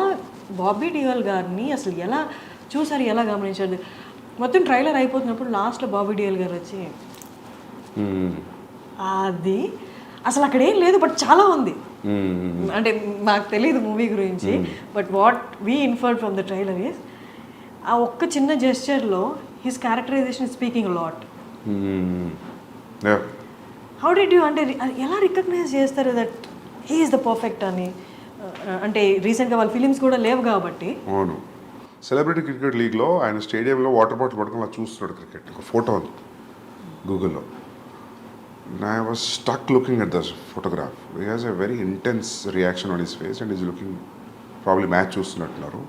బాబీ డియోల్ గారిని అసలు ఎలా చూసారు, ఎలా గమనించారు? మొత్తం ట్రైలర్ అయిపోతున్నప్పుడు లాస్ట్లో బాబీ డియోల్ గారు వచ్చి అది అసలు అక్కడ ఏం లేదు, బట్ చాలా ఉంది. అంటే మాకు తెలియదు మూవీ గురించి, but what we inferred from the trailer is ఆ ఒక్క చిన్న జెస్చర్లో his characterization speaking lot. How did you అంటే ఎలా రికగ్నైజ్ చేస్తారు that he is the perfect అని? అంటే రీసెంట్గా వాళ్ళ ఫిలిమ్స్ కూడా లేవు కాబట్టి. అవును, సెలబ్రిటీ క్రికెట్ లీగ్లో ఆయన స్టేడియంలో వాటర్ బాటిల్ పట్టుకొని అలా చూస్తున్నాడు క్రికెట్. ఒక ఫోటో ఉంది గూగుల్లో. I was stuck looking at this photograph. He has a very intense reaction on his face and he's looking probably match చూస్తున్నట్టున్నారు.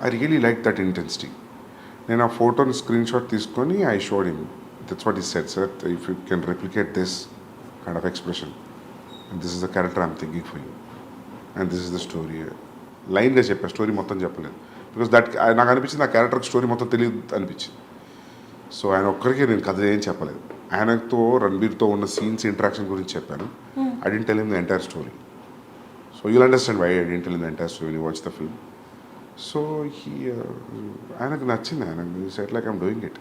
I really liked that intensity. నేను ఆ ఫోటోని స్క్రీన్ షాట్ తీసుకొని I showed him. That's what he said, sir. If you can replicate this kind of expression, and this is the character I'm thinking for you, and this is the story. లైన్గా చెప్పా, story మొత్తం చెప్పలేదు. Because that నాకు అనిపించింది ఆ క్యారెక్టర్కి story మొత్తం తెలియదు అనిపించింది. సో ఆయన ఒక్కరికి నేను కథ ఏం చెప్పలేదు. ఆయనతో రణబీర్తో ఉన్న సీన్స్ ఇంటరాక్షన్ గురించి చెప్పాను. I didn't tell him the entire story. So you'll understand why I didn't tell him the entire story, watch the film. So ఆయనకు నచ్చింది. ఆయనకు set like I'm doing it.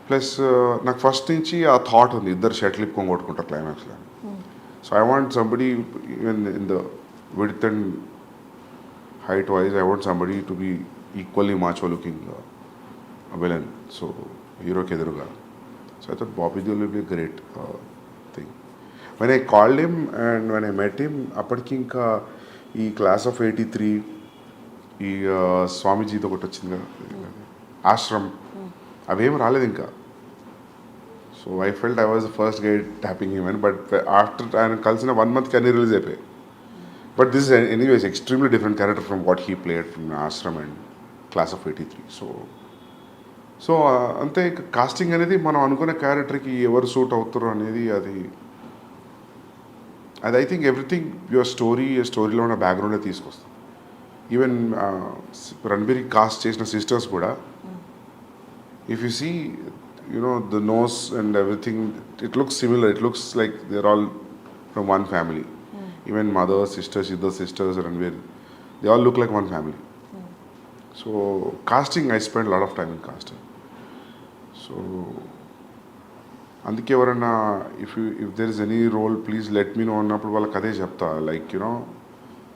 Plus నాకు ఫస్ట్ నుంచి ఆ thought ఉంది, ఇద్దరు షర్ట్లు ఇప్పుకొని కొట్టుకుంటారు క్లైమాక్స్లో. So I want somebody even in the width and height wise, I want somebody to be equally macho looking villain. So hero ke eduruga. So I thought Bobby Deol will be a great thing. When I called him and when I met him, appadiki inka ee class of 83 ee Swamiji తో ఒకటి వచ్చింది కదా, ఆశ్రమ్, అవేం రాలేదు ఇంకా. So I felt I was the first guy tapping him అని. But after ఆయన కలిసిన 1 month అన్నీ రిలీజ్ అయిపోయాయి. But this is anyways extremely different character from what he played from Ashram and Class of 83. So అంతే casting అనేది మనం అనుకునే క్యారెక్టర్కి ఎవరు సూట్ అవుతారు అనేది అది ఐ థింక్ ఎవ్రీథింగ్ యువర్ స్టోరీలో ఉన్న బ్యాక్గ్రౌండే తీసుకొస్తాం. ఈవెన్ రణబీర్ కాస్ట్ చేసిన సిస్టర్స్ కూడా if you see you know the nose and everything it looks similar. It looks like they are all from one family. Even mother, sisters, either sisters, Ranveer, they all look like one family. So casting, I spent a lot of time in casting. So అందుకే ఎవరన్నా if there is any role, please let me know అన్నప్పుడు వాళ్ళకి అదే చెప్తా. Like, you know,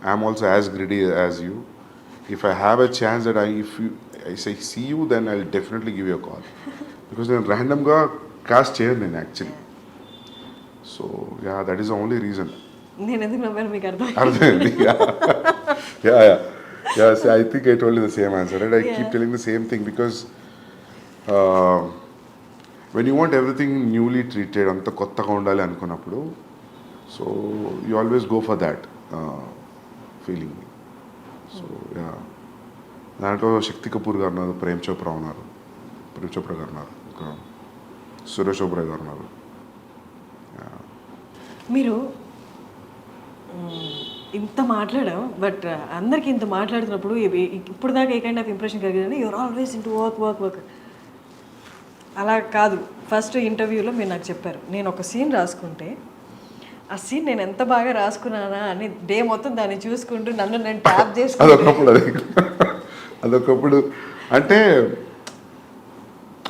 I am also as greedy as you. If I have a chance that I say see you, then I'll definitely give you a call. Because నేను randomగా cast చేయను నేను actually. So yeah, that is the only reason. నేను ఎందుకు నవ్వాను మీకు అర్థమైంది. I think I told you the same answer, right? I keep telling the same thing because when you want everything newly treated, అంత కొత్తగా ఉండాలి అనుకున్నప్పుడు, so you always go for that feeling. So దాంట్లో శక్తి కపూర్ గారు ఉన్నారు, ప్రేమ్ చోప్రా గారు ఉన్నారు, ఇంకా సురేష్ ఓబ్రాయ్ గారు ఉన్నారు. మీరు ఇంత మాట్లాడాం, బట్ అందరికీ ఇంత మాట్లాడుతున్నప్పుడు ఇప్పుడు దాకా ఏ కైండ్ ఆఫ్ ఇంప్రెషన్ కలిగిందంటే యూఆర్ ఆల్వేస్ ఇంటూ వర్క్. అలా కాదు. ఫస్ట్ ఇంటర్వ్యూలో మీరు నాకు చెప్పారు, నేను ఒక సీన్ రాసుకుంటే ఆ సీన్ నేను ఎంత బాగా రాసుకున్నానా అని డే మొత్తం దాన్ని చూసుకుంటూ నన్ను నేను ట్యాప్ చేసుకుంటాను. అదొకప్పుడు అంటే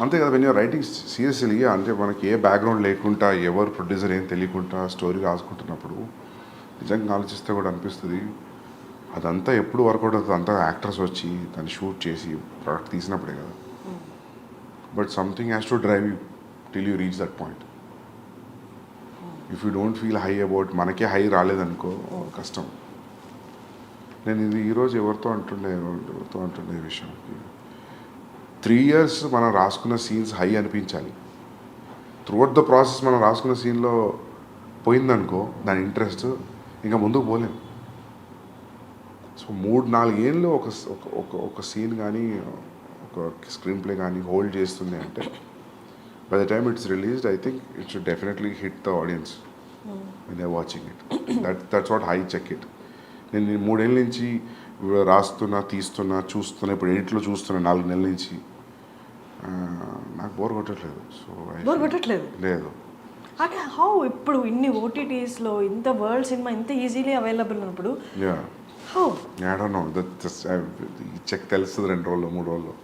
అంతే కదా. వెన్ యూర్ రైటింగ్ సీరియస్లీ, అంటే మనకి ఏ బ్యాక్గ్రౌండ్ లేకుండా, ఎవరు ప్రొడ్యూసర్ ఏం తెలియకుండా స్టోరీ రాసుకుంటున్నప్పుడు నిజంగా ఆలోచిస్తే కూడా అనిపిస్తుంది అదంతా ఎప్పుడు వర్కౌట్ అవుతుంది. అంతా యాక్టర్స్ వచ్చి దాన్ని షూట్ చేసి ప్రోడక్ట్ తీసినప్పుడే కదా. But something has to drive you till you reach that point. If you don't feel high about, మనకే హై రాలేదనుకో కష్టం. నేను ఇది ఈరోజు ఎవరితో అంటుండే ఈ విషయం, 3 years మనం రాసుకున్న సీన్స్ హై అనిపించాలి. త్రూఅవుట్ ద ప్రాసెస్ మనం రాసుకున్న సీన్లో పోయిందనుకో దాని ఇంట్రెస్ట్, ఇంకా ముందుకు పోలేం. సో 3-4 ఏళ్ళు ఒక సీన్ కానీ ఒక స్క్రీన్ ప్లే కానీ హోల్డ్ చేస్తుంది అంటే, by the time it's released I think it should definitely hit the audience when they watching it. That's what I check it. నేను 3 ఏళ్ళ నుంచి రాస్తున్నా, చూస్తున్నా, ఇప్పుడు ఎడిట్లో చూస్తున్నా 4 నెలల నుంచి. నాకు బోర్ కొట్టట్లేదు. సో బోర్ కొట్టట్లేదు లేదు. అంటే హౌ ఇప్పుడు ఇన్ని ఓటీటీస్లో ఇంత వరల్డ్ సినిమా ఇంత ఈజీలీ అవైలబుల్ ఉన్నప్పుడు how? I don't know. Check తెలుస్తుంది 2 రోజుల్లో 3 రోజుల్లో.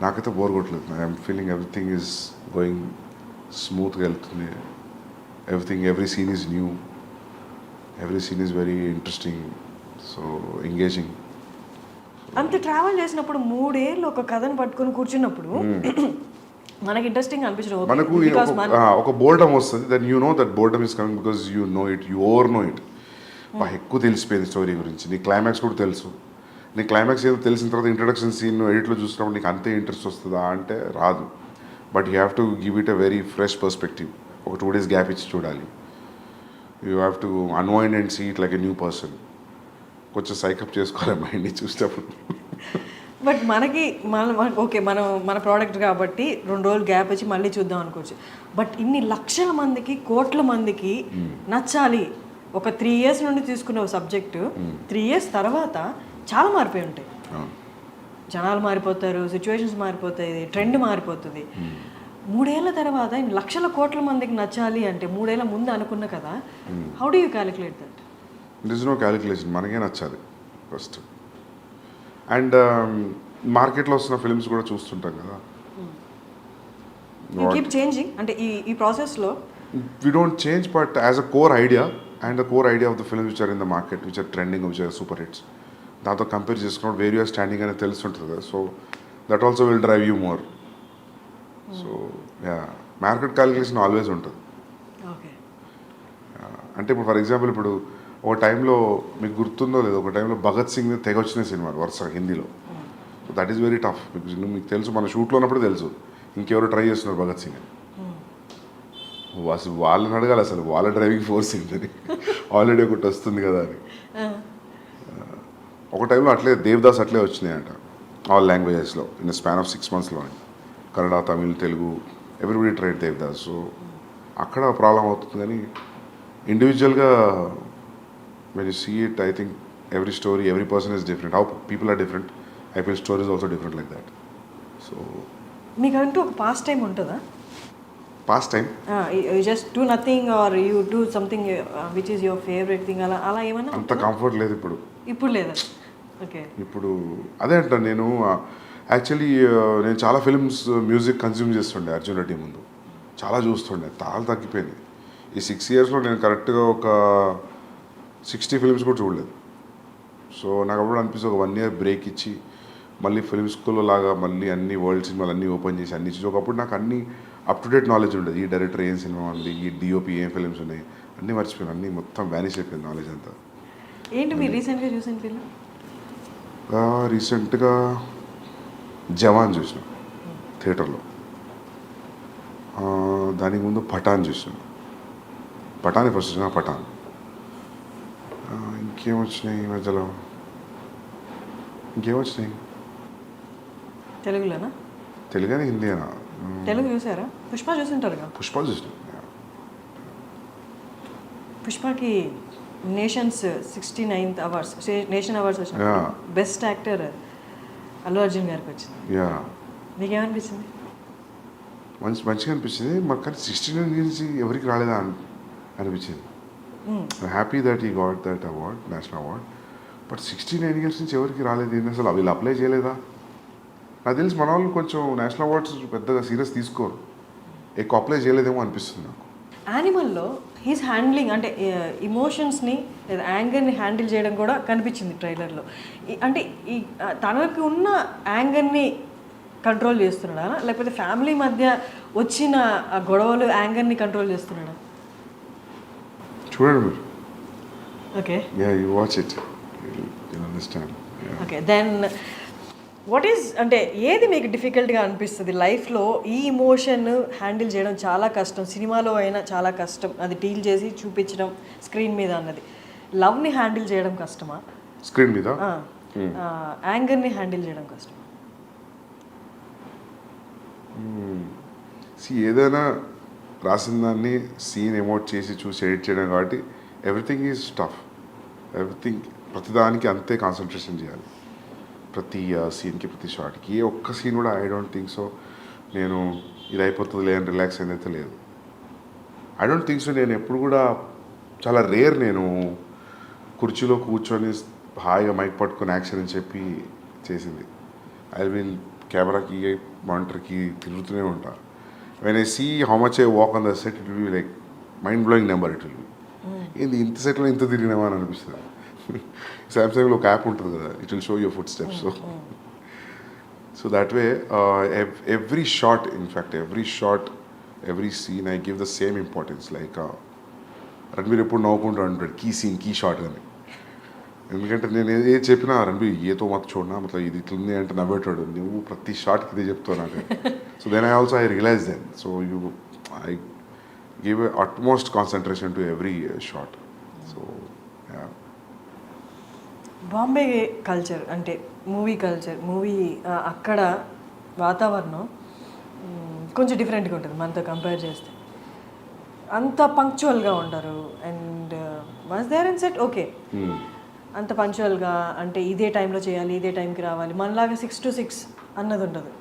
నాకైతే బోర్ కొట్టలేదు. I'm feeling everything is going స్మూత్గా వెళ్తుంది. Every scene is new. Every scene is very interesting, so engaging. అంత ట్రావెల్ చేసినప్పుడు 3 ఏళ్ళు ఒక కథను పట్టుకొని కూర్చున్నప్పుడు మనకి ఇంట్రెస్టింగ్ అనిపించడం మనకు బికాస్ ఒక బోర్డమ్ వస్తుంది, then you know that boredom is coming because you know it, you over know it. ఎక్కువ తెలిసిపోయింది స్టోరీ గురించి, నీ క్లైమాక్స్ కూడా తెలుసు. నీ క్లైమాక్స్ ఏదో తెలిసిన తర్వాత ఇంట్రడక్షన్ సీన్ ఎడిట్లో చూసినప్పుడు నీకు అంతే ఇంట్రెస్ట్ వస్తుందా అంటే రాదు. But you have to give it a very fresh perspective. ఒక 2 days గ్యాప్ ఇచ్చి చూడాలి. You have to unwind and see it like a new person. కొంచెం సైకప్ చేసుకోవాలి మైండ్ని చూసేటప్పుడు. బట్ మనకి ఓకే మన ప్రోడక్ట్ కాబట్టి 2 రోజులు గ్యాప్ వచ్చి మళ్ళీ చూద్దాం అనుకోవచ్చు. బట్ ఇన్ని లక్షల మందికి, కోట్ల మందికి నచ్చాలి. ఒక 3 years నుండి తీసుకున్న సబ్జెక్టు 3 years తర్వాత చాలా మారిపోయి ఉంటాయి. జనాలు మారిపోతారు, సిచ్యువేషన్స్ మారిపోతాయి, ట్రెండ్ మారిపోతుంది. 3 ఏళ్ల తర్వాత ఇన్ని లక్షల కోట్ల మందికి నచ్చాలి అంటే 3 ఏళ్ల ముందు అనుకున్న కదా, how do you calculate that? It is no calculation, మనకే నచ్చాలి ఫస్ట్. అండ్ మార్కెట్లో వస్తున్న ఫిల్మ్స్ కూడా చూస్తుంటాం కదా, యూ కీప్ చేంజింగ్. అంటే ఈ ప్రాసెస్లో we don't change, but as a core idea and the core idea of the films which are in the market, which are trending, which are super hits, దాంతో compare చేసుకున్నప్పుడు where you're standing అనేది తెలుస్తుంటుంది కదా, so that also will drive you more. So yeah, market calculation always ఉంటుంది. Okay, అంటే ఇప్పుడు for example ఇప్పుడు ఒక టైంలో మీకు గుర్తుందో లేదో, ఒక టైంలో భగత్ సింగ్ తెగ వచ్చిన సినిమాలు వరుస హిందీలో. So that is very tough because మీకు తెలుసు, మన షూట్లో ఉన్నప్పుడు తెలుసు ఇంకెవరు ట్రై చేస్తున్నారు భగత్ సింగ్ అని. అసలు వాళ్ళని అడగాలి అసలు వాళ్ళ డ్రైవింగ్ ఫోర్స్ ఏంటని, ఆల్రెడీ ఒకటి వస్తుంది కదా అని. ఒక టైంలో అట్లే దేవదాస్ అట్లే వచ్చినాయంట ఆల్ లాంగ్వేజెస్లో in span of 6 months Kannada, Tamil, Telugu, everybody tried Devdas. So అక్కడ ప్రాబ్లం అవుతుంది. కానీ ఇండివిజువల్గా when you see it, I think every story, every person is different. How people are different, I feel story is also different like that. So మీకంటూ ఒక past time ఉంటుందా? past time, you just do nothing or you do something which is your favourite thing, అలా ఏమన్నా అంత comfort లేదు ఇప్పుడు. ఇప్పుడు లేదా? ఓకే, ఇప్పుడు అదే అంటాను నేను. యాక్చువల్లీ నేను చాలా ఫిల్మ్స్ మ్యూజిక్ కన్జ్యూమ్ చేస్తుండే అర్జున్ రెడ్డి ముందు, చాలా చూస్తుండే, చాలా తగ్గిపోయింది. ఈ 6 yearsలో నేను కరెక్ట్గా ఒక 60 films కూడా చూడలేదు. సో నాకు అప్పుడు అనిపిస్తుంది ఒక 1 year బ్రేక్ ఇచ్చి మళ్ళీ ఫిల్మ్ స్కూల్లో లాగా మళ్ళీ అన్ని వరల్డ్ సినిమాలు అన్నీ ఓపెన్ చేసి అన్ని చూసి ఒకప్పుడు నాకు అన్ని అప్ టు డేట్ నాలెడ్జ్ ఉండేది. ఈ డైరెక్టర్ ఏం సినిమా ఉంది, ఈ డిఓపి ఏం ఫిల్మ్స్ ఉన్నాయి అన్నీ మర్చిపోయాను. అన్నీ మొత్తం వ్యానిష్ అయిపోయింది నాలెడ్జ్ అంతా. ఏంటి మీరు రీసెంట్గా చూసిన ఫిల్మ్? రీసెంట్గా జవాన్ చూసిన థియేటర్లో. దానికి ముందు పఠాన్ చూసిన. పఠాన్ ఫస్ట్ చూసిన, పఠాన్. ఇంకేమొచ్చినాయి ఈ మధ్యలో, ఇంకేమొచ్చినాయి తెలుగులోనా? తెలుగునే హిందీనా? తెలుగు చూసారా? పుష్ప చూసింటారు కదా? పుష్ప చూసిన. పుష్పకి nations 69th awards, nation awards వచ్చిన బెస్ట్ యాక్టర్ అల్లు అర్జున్ గారికి వచ్చింది. యా, మీకేమనిపించింది? మంచిగా అనిపించింది మాకు. కానీ 69 నుంచి ఎవరికి రాలేదా అనిపించింది. Happy that he got that award, national award. But 69 years నుంచి ఎవరికి రాలేదు ఏంటి అసలు? వీళ్ళు అప్లై చేయలేదా? నాకు తెలిసి మన వాళ్ళు కొంచెం నేషనల్ అవార్డ్స్ పెద్దగా సీరియస్ తీసుకోరు, ఎక్కువ అప్లై చేయలేదేమో అనిపిస్తుంది నాకు. యానిమల్లో హీస్ హ్యాండ్లింగ్ అంటే ఇమోషన్స్ని లేదా యాంగర్ని హ్యాండిల్ చేయడం కూడా కనిపించింది ట్రైలర్లో. అంటే ఈ తనకు ఉన్న యాంగర్ని కంట్రోల్ చేస్తున్నాడా, లేకపోతే ఫ్యామిలీ మధ్య వచ్చిన ఆ గొడవలు యాంగర్ని కంట్రోల్ చేస్తున్నాడా? చూడండి మీరు. Okay, you watch it, you understand. Okay, then what is అంటే ఏది మీకు డిఫికల్ట్గా అనిపిస్తుంది లైఫ్లో? ఈ ఇమోషన్ హ్యాండిల్ చేయడం చాలా కష్టం, సినిమాలో అయినా చాలా కష్టం, అది డీల్ చేసి చూపించడం స్క్రీన్ మీద అన్నది. లవ్ని హ్యాండిల్ చేయడం కష్టమా స్క్రీన్ మీద? యాంగర్ని హ్యాండిల్ చేయడం కష్టమా? ఏదైనా రాసిన దాన్ని సీన్ ఎమోట్ చేసి చూసి ఎడిట్ చేయడం కాబట్టి ఎవ్రీథింగ్ ఈజ్ టఫ్. ఎవ్రీథింగ్ ప్రతిదానికి అంతే కాన్సన్ట్రేషన్ చేయాలి, ప్రతి సీన్కి, ప్రతి షాట్కి. ఏ ఒక్క సీన్ కూడా ఐ డోంట్ థింక్ సో నేను ఇది అయిపోతుంది లేదని రిలాక్స్ అయిందైతే లేదు. I don't think so. నేను ఎప్పుడు కూడా చాలా రేర్ నేను కుర్చీలో కూర్చొని హాయిగా మైక్ పట్టుకొని యాక్షన్ అని చెప్పి చేసింది. ఐ విల్ కెమెరాకి మానిటర్కి తిరుగుతూనే ఉంటా. When I see how much I walk on the set, it will be like mind blowing number. It will be ఏంది ఇంత సెట్లో ఇంత తిరిగినామా అని అనిపిస్తుంది. సామ్సంగ్లో ఒక యాప్ ఉంటుంది కదా, it will show your footsteps. So that way every shot, in fact every scene I give the same importance. Like Ranbir ఎప్పుడు నవ్వుకుంటూ అంటాడు కీ సీన్ కీ షాట్ అని. ఎందుకంటే నేను ఏది చెప్పినా రణబీర్ ఏతో మత చూడనా మతలబ్ ఇది ఇట్లుంది అంటే నవ్వేటాడు, నువ్వు ప్రతి షాట్కి ఇదే చెప్తావు నాకు. So then I realise then. So I give utmost concentration to every shot. So Bombay culture అంటే మూవీ కల్చర్, అక్కడ వాతావరణం కొంచెం డిఫరెంట్గా ఉంటుంది మనతో కంపేర్ చేస్తే. అంత పంక్చువల్గా ఉంటారు. And once there in set okay, అంత పంక్చువల్గా అంటే ఇదే టైంలో చేయాలి, ఇదే టైంకి రావాలి, మనలాగా 6 to 6 అన్నది ఉండదు.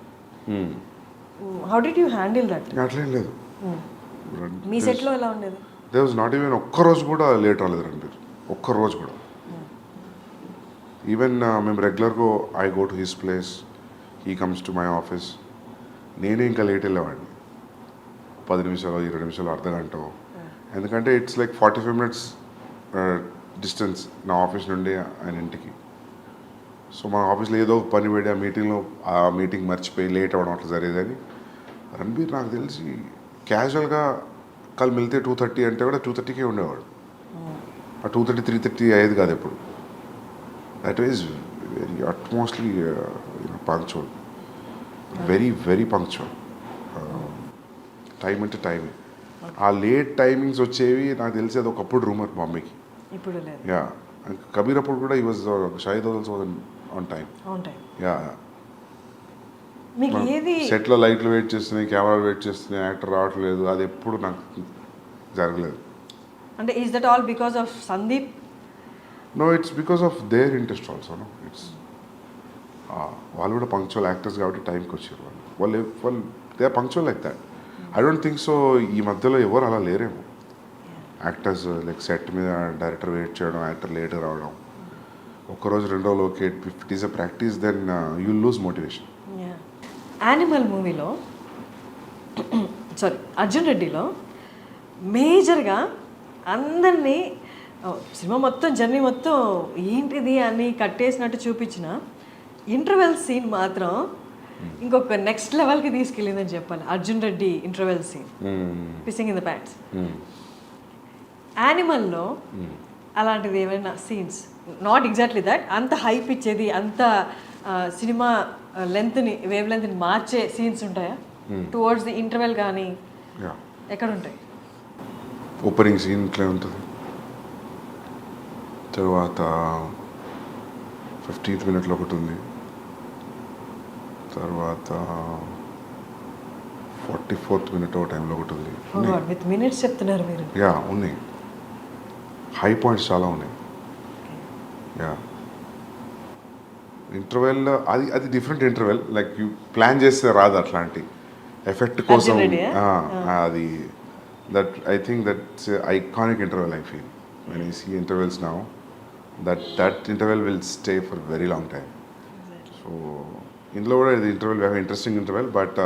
How did you handle that? అట్లేం లేదు. మీ సెట్లో ఎలా ఉండేది? దే వాజ్ నాట్ ఈవెన్ ఒక్కరోజు కూడా లేట్ రాలేదు రణబీర్, ఒక్కరోజు కూడా. ఈవెన్ మేము రెగ్యులర్గా I go to his place, he comes to my office. నేనే ఇంకా లేట్ వెళ్ళేవాడిని, 10 నిమిషాలు 20 నిమిషాలు అర్ధగంట. ఎందుకంటే ఇట్స్ లైక్ 45 minutes డిస్టెన్స్ నా ఆఫీస్ నుండి ఆయన ఇంటికి. సో మా ఆఫీస్లో ఏదో పని పెట్టి ఆ మీటింగ్ మర్చిపోయి లేట్ అవ్వడం అట్లా జరిగేదని. రణబీర్ నాకు తెలిసి క్యాజువల్గా కల్ మిల్తే 2:30 అంటే కూడా 2:30కే ఉండేవాడు. ఆ 2:30 3:30 అయ్యేది కాదు ఎప్పుడు. That is very utmostly punctual, very punctual. Time అంటే టైమే. ఆ లేట్ టైమింగ్స్ వచ్చేవి నాకు తెలిసి అది ఒకప్పుడు రూమర్ బాంబేకి. ఇప్పుడు లేదు. యా, కబీర్ అప్పుడు కూడా ఈ was Shahid also on time. Yeah, మీకు ఏది సెట్లో లైట్లు వెయిట్ చేస్తున్నాయి, కెమెరాలు వెయిట్ చేస్తున్నాయి, యాక్టర్ రావట్లేదు, అది ఎప్పుడు నాకు జరగలేదు. అంటే is that all because of Sandeep? No, it's because of their interest also. No, it's వాళ్ళు కూడా పంక్చువల్ యాక్టర్స్ కాబట్టి టైంకి వచ్చారు. వాళ్ళు they are punctual like that. I don't think so ఈ మధ్యలో ఎవరు అలా లేరేమో. యాక్టర్స్ లైక్ సెట్ మీద డైరెక్టర్ వెయిట్ చేయడం, యాక్టర్ లేట్గా రావడం, ఒక్కరోజు 2 రోజులు okay, if it is a practice then you lose motivation. Animal మూవీలో అర్జున్ రెడ్డిలో మేజర్గా అందరినీ సినిమా మొత్తం జర్నీ మొత్తం ఏంటిది అని కట్టేసినట్టు చూపించిన ఇంటర్వెల్ సీన్ మాత్రం ఇంకొక నెక్స్ట్ లెవెల్కి తీసుకెళ్ళిందని చెప్పాలి. Arjun Reddy interval scene, pissing in the pants. యానిమల్లో అలాంటిది ఏమైనా సీన్స్, నాట్ ఎగ్జాక్ట్లీ దట్, అంత హైప్ ఇచ్చేది, అంత సినిమా వేవ్ లెంత్ని మార్చే సీన్స్ ఉంటాయా టువర్డ్స్ ది ఇంటర్వెల్? కానీ ఎక్కడ ఉంటాయి? ఓపెనింగ్ సీన్ ఇట్లా ఉంటుంది, తర్వాత 15th minute ఒకటి ఉంది, తర్వాత 44th minute ఒక టైంలో ఒకటి ఉంది. విత్ మినిట్స్ చెప్తున్నారు మీరు. యా, ఉన్నాయి. హై పాయింట్స్ చాలా ఉన్నాయి. యా, ఇంటర్వెల్ అది different interval. Like you plan చేస్తే రాదు అట్లాంటి ఎఫెక్ట్ కోసం. అది that I think that's iconic interval. I feel when I see intervals now that interval will stay for very long time. So ఇందులో కూడా ఇది ఇంటర్వెల్ ఇంట్రెస్టింగ్ ఇంటర్వెల్. బట్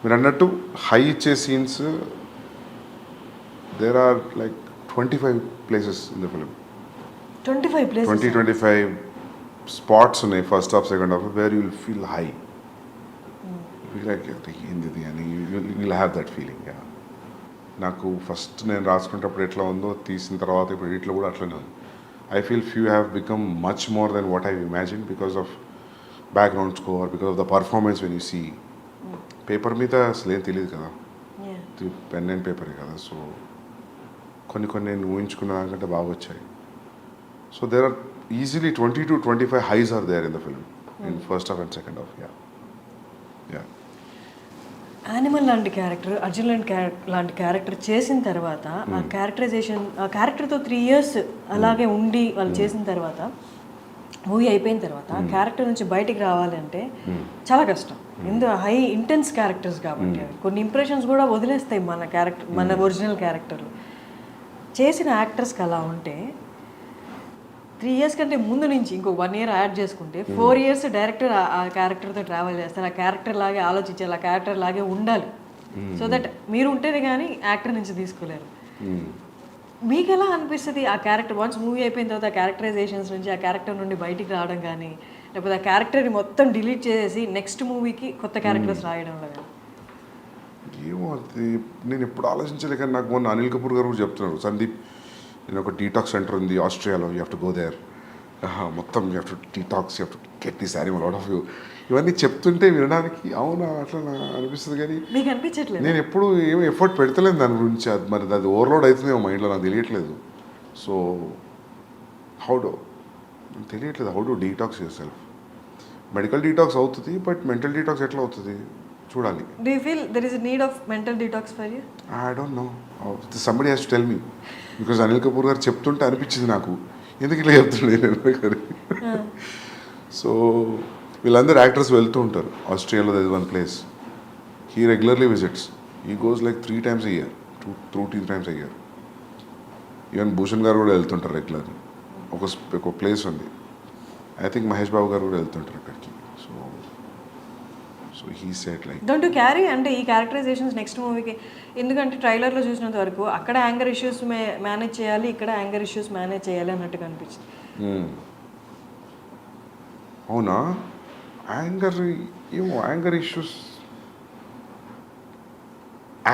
మీరు అన్నట్టు హై ఇచ్చే scenes there are like 25 places in the film. 25 places? 25 spots ఉన్నాయి first half second half where you will feel high. Like ఏంది అని you will have that feeling. నాకు ఫస్ట్ నేను రాసుకునేటప్పుడు ఎట్లా ఉందో తీసిన తర్వాత ఇప్పుడు ఇట్లా కూడా అట్లనే ఉంది. I feel few have become much more then what I imagine because of background score, because of the performance. When you see paper మీద అసలు ఏం తెలియదు కదా, పెన్ అండ్ పేపరే కదా. సో కొన్ని నేను ఊహించుకున్న దానికంటే బాగా వచ్చాయి. So there are easily 20 to 25 highs are there in the film in first half and second half. Animal లాంటి క్యారెక్టర్, అర్జున్ లాంటి క్యారెక్టర్ చేసిన తర్వాత ఆ క్యారెక్టరైజేషన్, ఆ క్యారెక్టర్తో 3 years అలాగే ఉండి వాళ్ళు చేసిన తర్వాత మూవీ అయిపోయిన తర్వాత ఆ క్యారెక్టర్ నుంచి బయటికి రావాలంటే చాలా కష్టం. ఎందుకు హై ఇంటెన్స్ క్యారెక్టర్స్ కాబట్టి కొన్ని ఇంప్రెషన్స్ కూడా వదిలేస్తాయి మన క్యారెక్టర్, మన ఒరిజినల్ క్యారెక్టర్. చేసిన యాక్టర్స్కి అలా ఉంటే 3 years కంటే ముందు నుంచి ఇంకో 1 year యాడ్ చేసుకుంటే 4 years డైరెక్టర్ ఆ క్యారెక్టర్తో ట్రావెల్ చేస్తారు. ఆ క్యారెక్టర్ లాగే ఆలోచించాలి, ఆ క్యారెక్టర్ లాగే ఉండాలి. సో దట్ మీరు ఉంటేనే కానీ యాక్టర్ నుంచి తీసుకోలేరు. మీకు ఎలా అనిపిస్తుంది ఆ క్యారెక్టర్ వన్స్ మూవీ అయిపోయిన తర్వాత ఆ క్యారెక్టరైజేషన్స్ నుంచి ఆ క్యారెక్టర్ నుండి బయటికి రావడం కానీ, లేకపోతే ఆ క్యారెక్టర్ని మొత్తం డిలీట్ చేసేసి నెక్స్ట్ మూవీకి కొత్త క్యారెక్టర్స్ రాయడంలో కానీ? ఏమో అది నేను ఎప్పుడు ఆలోచించలే, కానీ నాకు మొన్న అనిల్ కపూర్ గారు కూడా చెప్తున్నారు, సందీప్ నేను ఒక డీటాక్స్ సెంటర్ ఉంది ఆస్ట్రేలియాలో, you have to go there, మొత్తం you have to detox, you have to get this animal out of you. ఇవన్నీ చెప్తుంటే వినడానికి అవునా అట్లా అనిపిస్తుంది, కానీ మీకు అనిపించట్లేదు? నేను ఎప్పుడు ఏమి ఎఫర్ట్ పెడతలేను దాని గురించి. అది మరి అది ఓవర్లోడ్ అవుతుందేమో మైండ్లో, నాకు తెలియట్లేదు. సో హౌ డు తెలియట్లేదు, how do detox your self. Medical detox అవుతుంది, బట్ మెంటల్ డీటాక్స్ ఎట్లా అవుతుంది చూడాలి. Do you feel there is a need of mental detox for you? I don't no, somebody has to tell me, because Anil Kapoor గారు చెప్తుంటే అనిపించింది నాకు, ఎందుకు ఇట్లా చెప్తుండే. సో వీళ్ళందరూ యాక్టర్స్ వెళ్తూ ఉంటారు ఆస్ట్రేలియాలో, that is one place he regularly visits. He goes like 3 times a year, 2 times a year. Even Bhushan గారు కూడా వెళ్తుంటారు రెగ్యులర్లీ. ఒక ప్లేస్ ఉంది, ఐ థింక్ మహేష్ బాబు గారు కూడా వెళ్తుంటారు అక్కడికి. So he said like don't you carry అంటే ఈ క్యారెక్టరైజేషన్స్ నెక్స్ట్ మూవీకి, ఎందుకంటే ట్రైలర్లో చూసినంత వరకు అక్కడ యాంగర్ ఇష్యూస్ మేనేజ్ చేయాలి, ఇక్కడ యాంగర్ ఇష్యూస్ మేనేజ్ చేయాలి అన్నట్టుగా అనిపించింది. అవునా, యాంగర్ ఏమో, యాంగర్ ఇష్యూస్,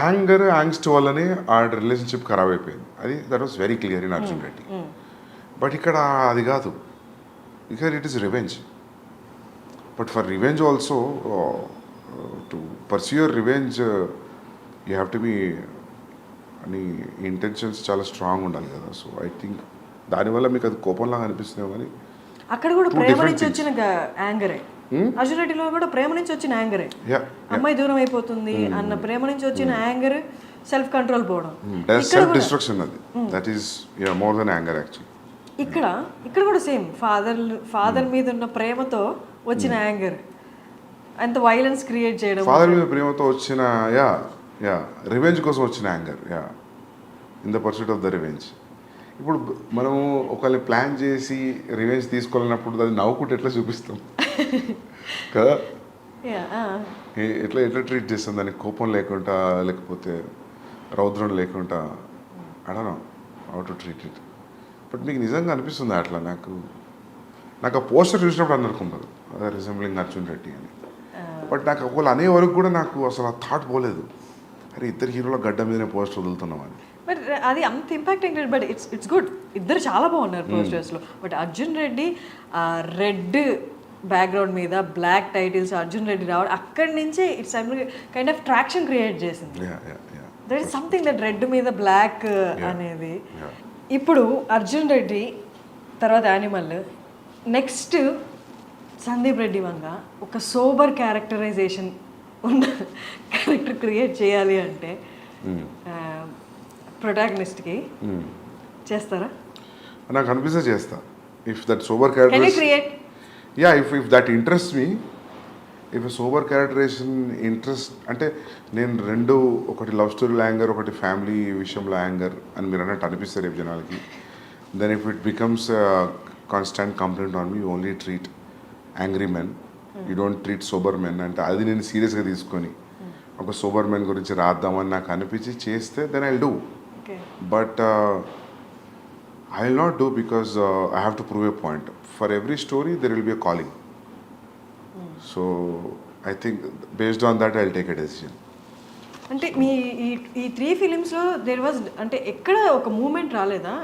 యాంగ్స్ట్ వల్లనే ఆ రిలేషన్షిప్ ఖరాబ్ అయిపోయింది. అది that was very clear in Arjun Reddy. But ఇక్కడ అది కాదు, ఇక్కడ it is revenge. But for revenge also, to pursue your revenge you have to be, అని ఇంటెన్షన్స్ చాలా స్ట్రాంగ్ ఉండాలి కదా. సో ఐ థింక్ దానివల్ల మీకు అది కోపంలాగా అనిపిస్తుందేమో, కానీ అక్కడ కూడా ప్రేమ నుంచి వచ్చిన యాంగరే, అర్జున్ రెడ్డిలో కూడా ప్రేమ నుంచి వచ్చిన యాంగరే. అమ్మాయి దూరం అయిపోతుంది అన్న ప్రేమ నుంచి వచ్చిన యాంగర్, సెల్ఫ్ కంట్రోల్ పోవడం, సెల్ఫ్ డిస్ట్రక్షన్, అది that is more than anger actually. ఇక్కడ కూడా సేమ్ ఫాదర్ మీద ఉన్న ప్రేమతో వచ్చిన యాంగర్, అంత వైలెన్స్ క్రియేట్ చేయడం, ఫాదర్ మీద ప్రేమతో వచ్చిన రివెంజ్ కోసం వచ్చిన anger, in the pursuit of the revenge. ఇప్పుడు మనము ఒకరిని ప్లాన్ చేసి రివెంజ్ తీసుకోవాలన్నప్పుడు అది నవ్వుకుంటే ఎట్లా చూపిస్తాం కదా, ఎట్లా ట్రీట్ చేస్తాం దానికి, కోపం లేకుండా, లేకపోతే రౌద్రం లేకుండా, I don't know how to treat it. But మీకు నిజంగా అనిపిస్తుంది అట్లా? నాకు ఆ పోస్టర్ చూసినప్పుడు అందనుకున్నారు రిజెంబ్లింగ్ అర్జున్ రెడ్డి అని. బట్ నాకు ఒకళ్ళు అనే వరకు కూడా నాకు అసలు ఆ థాట్ పోలేదు, అరే ఇద్దరు హీరోల గడ్డ మీదనే పోస్టర్ వదులుతున్నాం అని. బట్ అది అంత ఇంపాక్టింగ్, బట్ ఇట్స్ గుడ్, ఇద్దరు చాలా బాగున్నారు పోస్టర్స్లో. But Arjun Reddy red background మీద బ్లాక్ టైటిల్స్ అర్జున్ రెడ్డి రావడం, అక్కడి నుంచే it's kind of traction create చేసింది. That is something that red మీద బ్లాక్ అనేది. ఇప్పుడు అర్జున్ రెడ్డి తర్వాత యానిమల్, నెక్స్ట్ సందీప్ రెడ్డి వంగ ఒక సోబర్ క్యారెక్టరైజేషన్ ఉన్న క్యారెక్టర్ క్రియేట్ చేయాలి అంటే ప్రొటాగనిస్ట్కి చేస్తారా? నాకు అనిపిస్తే చేస్తా. If that sober character, if that interest me, if sober characterization interest అంటే, నేను రెండు, ఒకటి లవ్ స్టోరీలో యాంగర్, ఒకటి ఫ్యామిలీ విషయంలో యాంగర్ అని మీరు అన్నట్టు అనిపిస్తారు రేపు జనాలకి. Then if it becomes constant complaint on me, you only treat angry men, you don't treat sober men అంటే, అది నేను సీరియస్గా తీసుకొని ఒక సోబర్ మెన్ గురించి రాద్దామని నాకు అనిపించి చేస్తే then I will do. But I will not do because I have to prove a point. For every story there will be a calling. So I think based on that I will take a decision. అంటే మీ ఈ 3 ఫిలిమ్స్లో there was అంటే ఎక్కడ ఒక moment రాలేదా,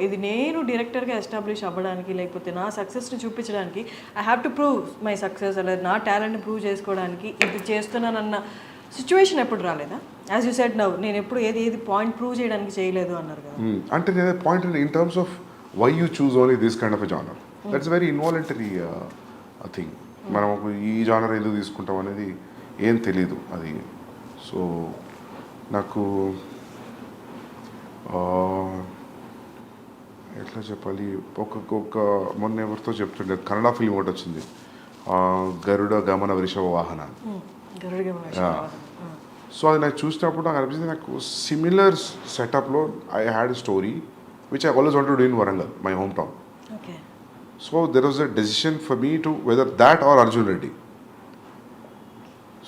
ఇది నేను డైరెక్టర్గా ఎస్టాబ్లిష్ అవ్వడానికి, లేకపోతే నా సక్సెస్ని చూపించడానికి, I have to prove my success, అలా నా టాలెంట్ని ప్రూవ్ చేసుకోవడానికి ఇది చేస్తున్నానన్న సిచ్యువేషన్ ఎప్పుడు రాలేదా? యాజ్ యూ సెడ్ నౌ, నేను ఎప్పుడు ఏది పాయింట్ ప్రూవ్ చేయడానికి చేయలేదు అన్నారు కదా. అంటే నేను point in terms of why you choose only this kind of a genre, that's very involuntary thing. మనం ఈ జానర్ ఎందుకు తీసుకుంటాం అనేది ఏం తెలీదు అది. సో నాకు ఎట్లా చెప్పాలి, ఒక మొన్న ఎవరితో చెప్తుండే కన్నడ ఫిలిం ఒకటి వచ్చింది, గరుడ గమన వృషభ వాహన. సో అది నాకు చూసినప్పుడు నాకు అనిపించింది, నాకు సిమిలర్ సెటప్లో I had story which I always want to do in Warangal, my home town. So there was a decision for me to whether that or Arjun Reddy.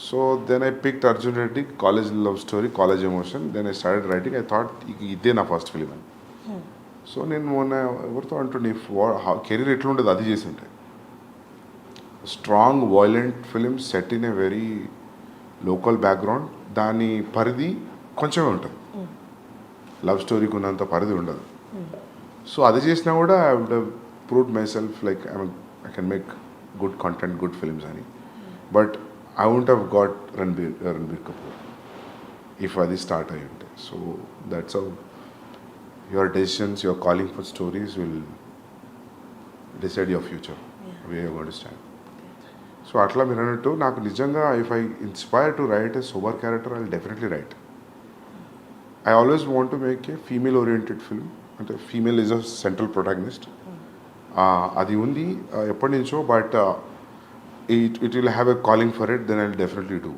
So then I picked Arjun Reddy, college love story, college emotion. Then I started writing. I thought, ఇదే నా first film అని. So నేను మొన్న ఎవరితో అంటుండే career ఎట్లుండదు అది చేసి ఉంటే strong violent film set in a very local background, దాని పరిధి కొంచెమే ఉంటుంది, లవ్ స్టోరీకి ఉన్నంత పరిధి ఉండదు. సో అది చేసినా కూడా I would have proved myself like I can make good content, good films అని. But I wouldn't have got Ranbir Kapoor if అది స్టార్ట్ అయ్యి ఉంటే. So that's how your decisions, your calling for stories will decide your future, way you going to stand. So అట్లా మీరు అన్నట్టు నాకు నిజంగా if I inspire to write a super character I will definitely write. I always want to make a female oriented film, అంటే female is a central protagonist. అది ఉంది ఎప్పటి నుంచో, but it will have a calling for it, then I will definitely do.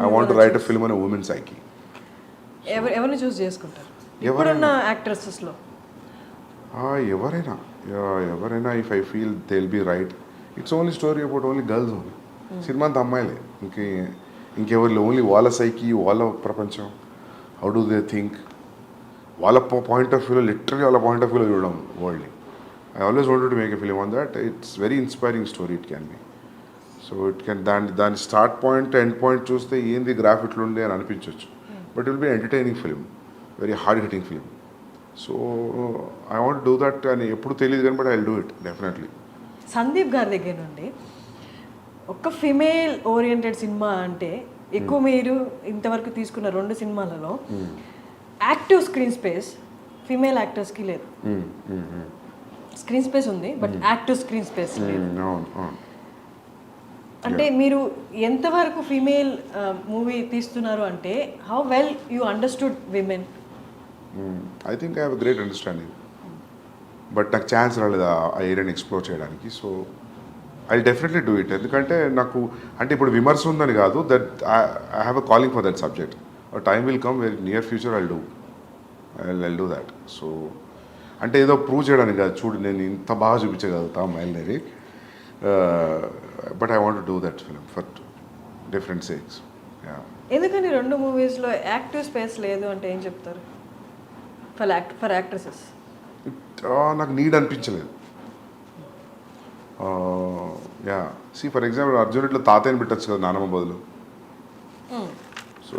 I want to write a film on a woman psyche. ఎవరిని choose చేసుకుంటారు ఇప్పుడున్న యాక్ట్రెసెస్లో? ఎవరైనా if I feel they will be right. It's only story about only girls only. సినిమా అంతా అమ్మాయిలే, ఇంకెవరు only వాళ్ళ సైకి, వాళ్ళ ప్రపంచం, హౌ డూ దే థింక్, వాళ్ళ పాయింట్ ఆఫ్ వ్యూలో, లిటరలీ వాళ్ళ పాయింట్ ఆఫ్ వ్యూలో చూడడం వరల్డ్ని. I always wanted to make a film on that. It's very inspiring story it can be. So it can దాని స్టార్ట్ పాయింట్ ఎండ్ పాయింట్ చూస్తే ఏంది graph ఇట్లుండే అని అనిపించవచ్చు, but it will be entertaining film, very hard hitting film. So I want do that అని ఎప్పుడు తెలియదు కానీ, but I will do it definitely. Sandeep గారి దగ్గర నుండి ఒక ఫిమేల్ ఓరియంటెడ్ సినిమా అంటే ఎక్కువ మీరు ఇంతవరకు తీసుకున్న 2 సినిమాలలో యాక్టివ్ స్క్రీన్ స్పేస్ ఫిమేల్ యాక్టర్స్కి లేదు. స్క్రీన్ స్పేస్ ఉంది బట్ యాక్టివ్ స్క్రీన్ స్పేస్ లేదు. అంటే మీరు ఎంతవరకు ఫీమేల్ మూవీ తీస్తున్నారు అంటే how well you understood women? I think I have a great understanding, but నాకు ఛాన్స్ రాలేదు ఆ ఏరియాని ఎక్స్ప్లోర్ చేయడానికి. So I definitely do it. ఎందుకంటే నాకు అంటే ఇప్పుడు విమర్శ ఉందని కాదు, that I have a calling for that subject. Time will come very near future I do that. So అంటే ఏదో ప్రూవ్ చేయడానికి కాదు, చూడు నేను ఇంత బాగా చూపించగలుగుతా మైల్నేరి, but I want do that film for different sakes. ఎందుకని 2 మూవీస్లో యాక్టివ్ స్పేస్ లేదు అంటే ఏం చెప్తారు ఫర్ యాక్ట్రెసెస్? నాకు నీడ్ అనిపించలేదు. సి ఫర్ ఎగ్జాంపుల్ అర్జున్ ఇట్లా తాతయ్యని పెట్టచ్చు కదా నానమ్మ బదులు. సో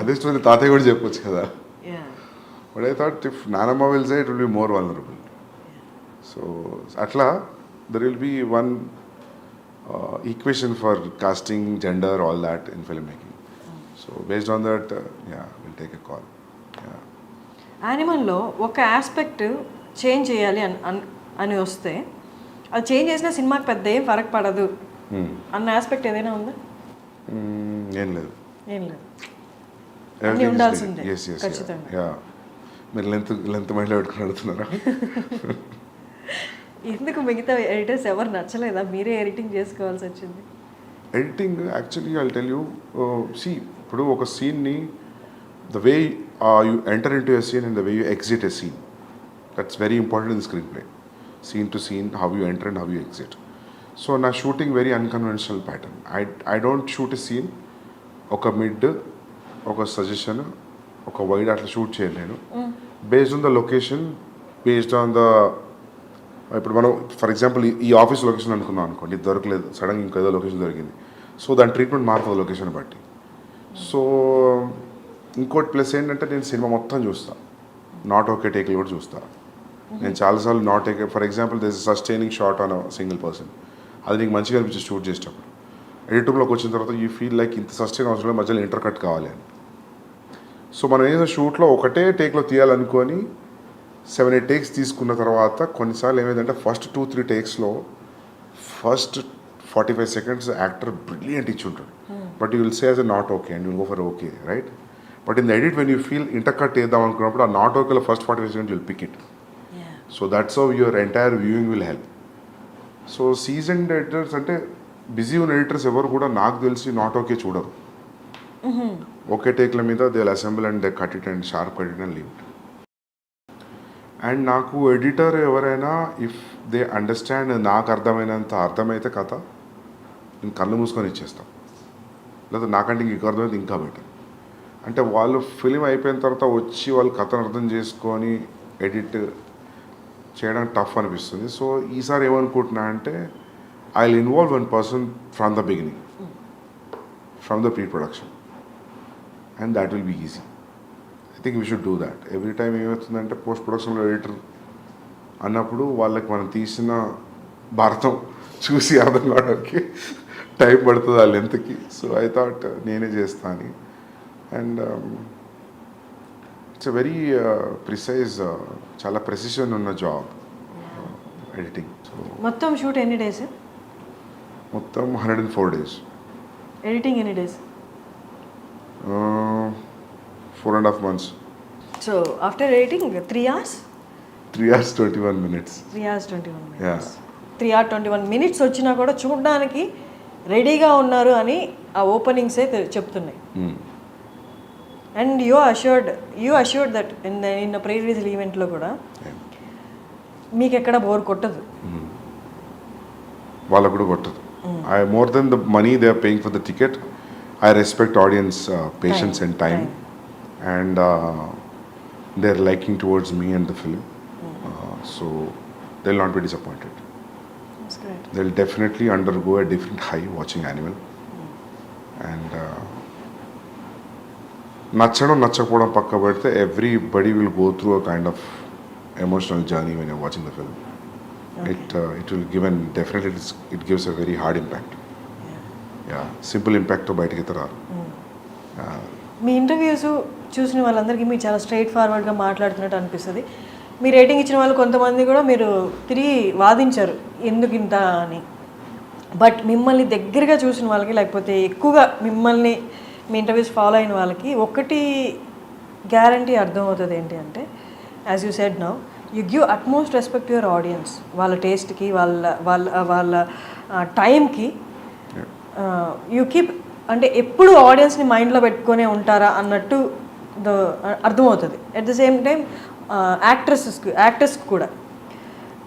అదే స్టోరీ తాతయ్య కూడా చెప్పొచ్చు కదా. బట్ ఐ థాట్ ఇఫ్ నానమ్మ will say it will be more vulnerable. So అట్లా there will be one equation for casting, gender, all that in film making. So based on that will take a call. యానిమల్లో ఒక aspect change చేయాలి అని వస్తే అది change చేసిన సినిమాకి పెద్ద ఏం ఫరక్ పడదు అన్న ఆస్పెక్ట్ ఏదైనా ఉందా? ఏం లేదు. అన్నీ ఉండాల్సిందే ఖచ్చితంగా. మీరు లెంత్ మైండ్లో పెట్టుకుని అడుగుతున్నారా? ఎందుకు మిగతా ఎడిటర్స్ ఎవరు నచ్చలేదా? మీరే ఎడిటింగ్ చేసుకోవాల్సి వచ్చింది. Editing actually I tell you, see ఇప్పుడు ఒక సీన్ని the way you enter into a scene and the way you exit a scene, that's very important in the screenplay. Scene to scene, how you enter and how you exit. So na shooting very unconventional pattern. I don't shoot a scene oka mid oka suggestion oka wide atla shoot cheyalenu based on the location, based on the ఇప్పుడు మనం for example ఈ office location అనుకున్నాం అనుకోండి, దొరకలేదు, సడన్గా ఇంకేదో location దొరికింది. So దాని ట్రీట్మెంట్ మారుతుంది లొకేషన్ బట్టి. సో ఇంకోటి ప్లస్ ఏంటంటే నేను సినిమా మొత్తం చూస్తాను, నాట్ ఓకే టేక్లు కూడా చూస్తాను. నేను చాలాసార్లు not okay, for example this sustaining shot on single person, అది నీకు మంచిగా అనిపించి షూట్ చేసేటప్పుడు ఎడిటింగ్లోకి వచ్చిన తర్వాత యూ ఫీల్ లైక్ ఇంత సస్టైన్ అవసరం మధ్యలో ఇంటర్ కట్ కావాలి అని. సో మనం ఏదో షూట్లో ఒకటే టేక్లో తీయాలనుకొని 7-8 టేక్స్ తీసుకున్న తర్వాత కొన్నిసార్లు ఏమైందంటే ఫస్ట్ 2-3 టేక్స్లో ఫస్ట్ 45 seconds యాక్టర్ బ్రిలియంట్ ఇచ్చి ఉంటాడు, but you will say as a not okay and will go for okay, right? But in the edit when you feel intercut వేద్దాం అనుకున్నప్పుడు ఆ నాట్ ఓకేలో first 45 seconds will pick it. So that's how your entire viewing will help. So seasoned editors అంటే busy ఉన్న editors ఎవరు కూడా నాకు తెలిసి నాట్ ఓకే చూడరు. ఓకే టేక్ల మీద they will assemble and they cut it and sharp cut it and leave it. And నాకు editor ఎవరైనా ఇఫ్ దే అండర్స్టాండ్, నాకు అర్థమైనంత అర్థమైతే కథ నేను కళ్ళు మూసుకొని ఇచ్చేస్తాను, లేదా నాకంటే ఇంక అర్థమైతే ఇంకా బెటర్. అంటే వాళ్ళు ఫిలిం అయిపోయిన తర్వాత వచ్చి వాళ్ళు కథను అర్థం చేసుకొని ఎడిట్ చేయడానికి టఫ్ అనిపిస్తుంది. సో ఈసారి ఏమనుకుంటున్నా అంటే I will involve one person from the beginning, from the pre production, and that will be easy. I think we should do that. Every time ఏమవుతుందంటే పోస్ట్ ప్రొడక్షన్లో ఎడిటర్ అన్నప్పుడు వాళ్ళకి మనం తీసిన భారతం చూసి అర్థం కావడానికి టైం పడుతుంది ఆ లెంత్కి. సో ఐ థాట్ నేనే చేస్తా అని. And it's a very precise, చాలా ప్రెసిషన్ ఉన్న జాబ్ ఎడిటింగ్. సో మొత్తం షూట్ ఎన్ని డేస్? మొత్తం 104 days. ఎడిటింగ్ ఎన్ని days? 4.5 months. So after editing 3 hours? 3 hours 21 minutes. 3 hours 21 minutes. Yeah. 3 hours 21 minutes వచ్చినా కూడా చూడడానికి రెడీగా ఉన్నారు అని ఆ ఓపెనింగ్సే చెప్తున్నాయి. And you assured that in pre release ఈవెంట్లో కూడా మీకు ఎక్కడ బోర్ కొట్టదు. వాళ్ళకు కూడా కొట్టదు. I more than the money they are paying for the ticket, I respect audience patience and time, and they are liking towards me and the film. So they will not be disappointed. They will definitely undergo a different high watching Animal. And నచ్చడం నచ్చకపోవడం పక్క పెడితే everybody will go through a kind of emotional journey when you're watching the film. Okay. It will give and definitely it gives a very hard impact. Yeah, simple impact తో బయటికి రారు. మీ interviews చూసిన వాళ్ళందరికీ మీరు చాలా స్ట్రైట్ ఫార్వర్డ్గా మాట్లాడుతున్నట్టు అనిపిస్తుంది. మీ rating ఇచ్చిన వాళ్ళు కొంతమంది కూడా మీరు తిరిగి వాదించారు ఎందుకు ఇంత అని. బట్ మిమ్మల్ని దగ్గరగా చూసిన వాళ్ళకి, లేకపోతే ఎక్కువగా మిమ్మల్ని మీ ఇంటర్వ్యూస్ ఫాలో అయిన వాళ్ళకి ఒకటి గ్యారంటీ అర్థమవుతుంది ఏంటి అంటే, as you said now, you give utmost respect your audience. వాళ్ళ టేస్ట్కి, వాళ్ళ వాళ్ళ వాళ్ళ టైంకి యూ కీప్, అంటే ఎప్పుడు ఆడియన్స్ని మైండ్లో పెట్టుకునే ఉంటారా అన్నట్టు అర్థమవుతుంది. అట్ ద సేమ్ టైం యాక్టర్స్కి కూడా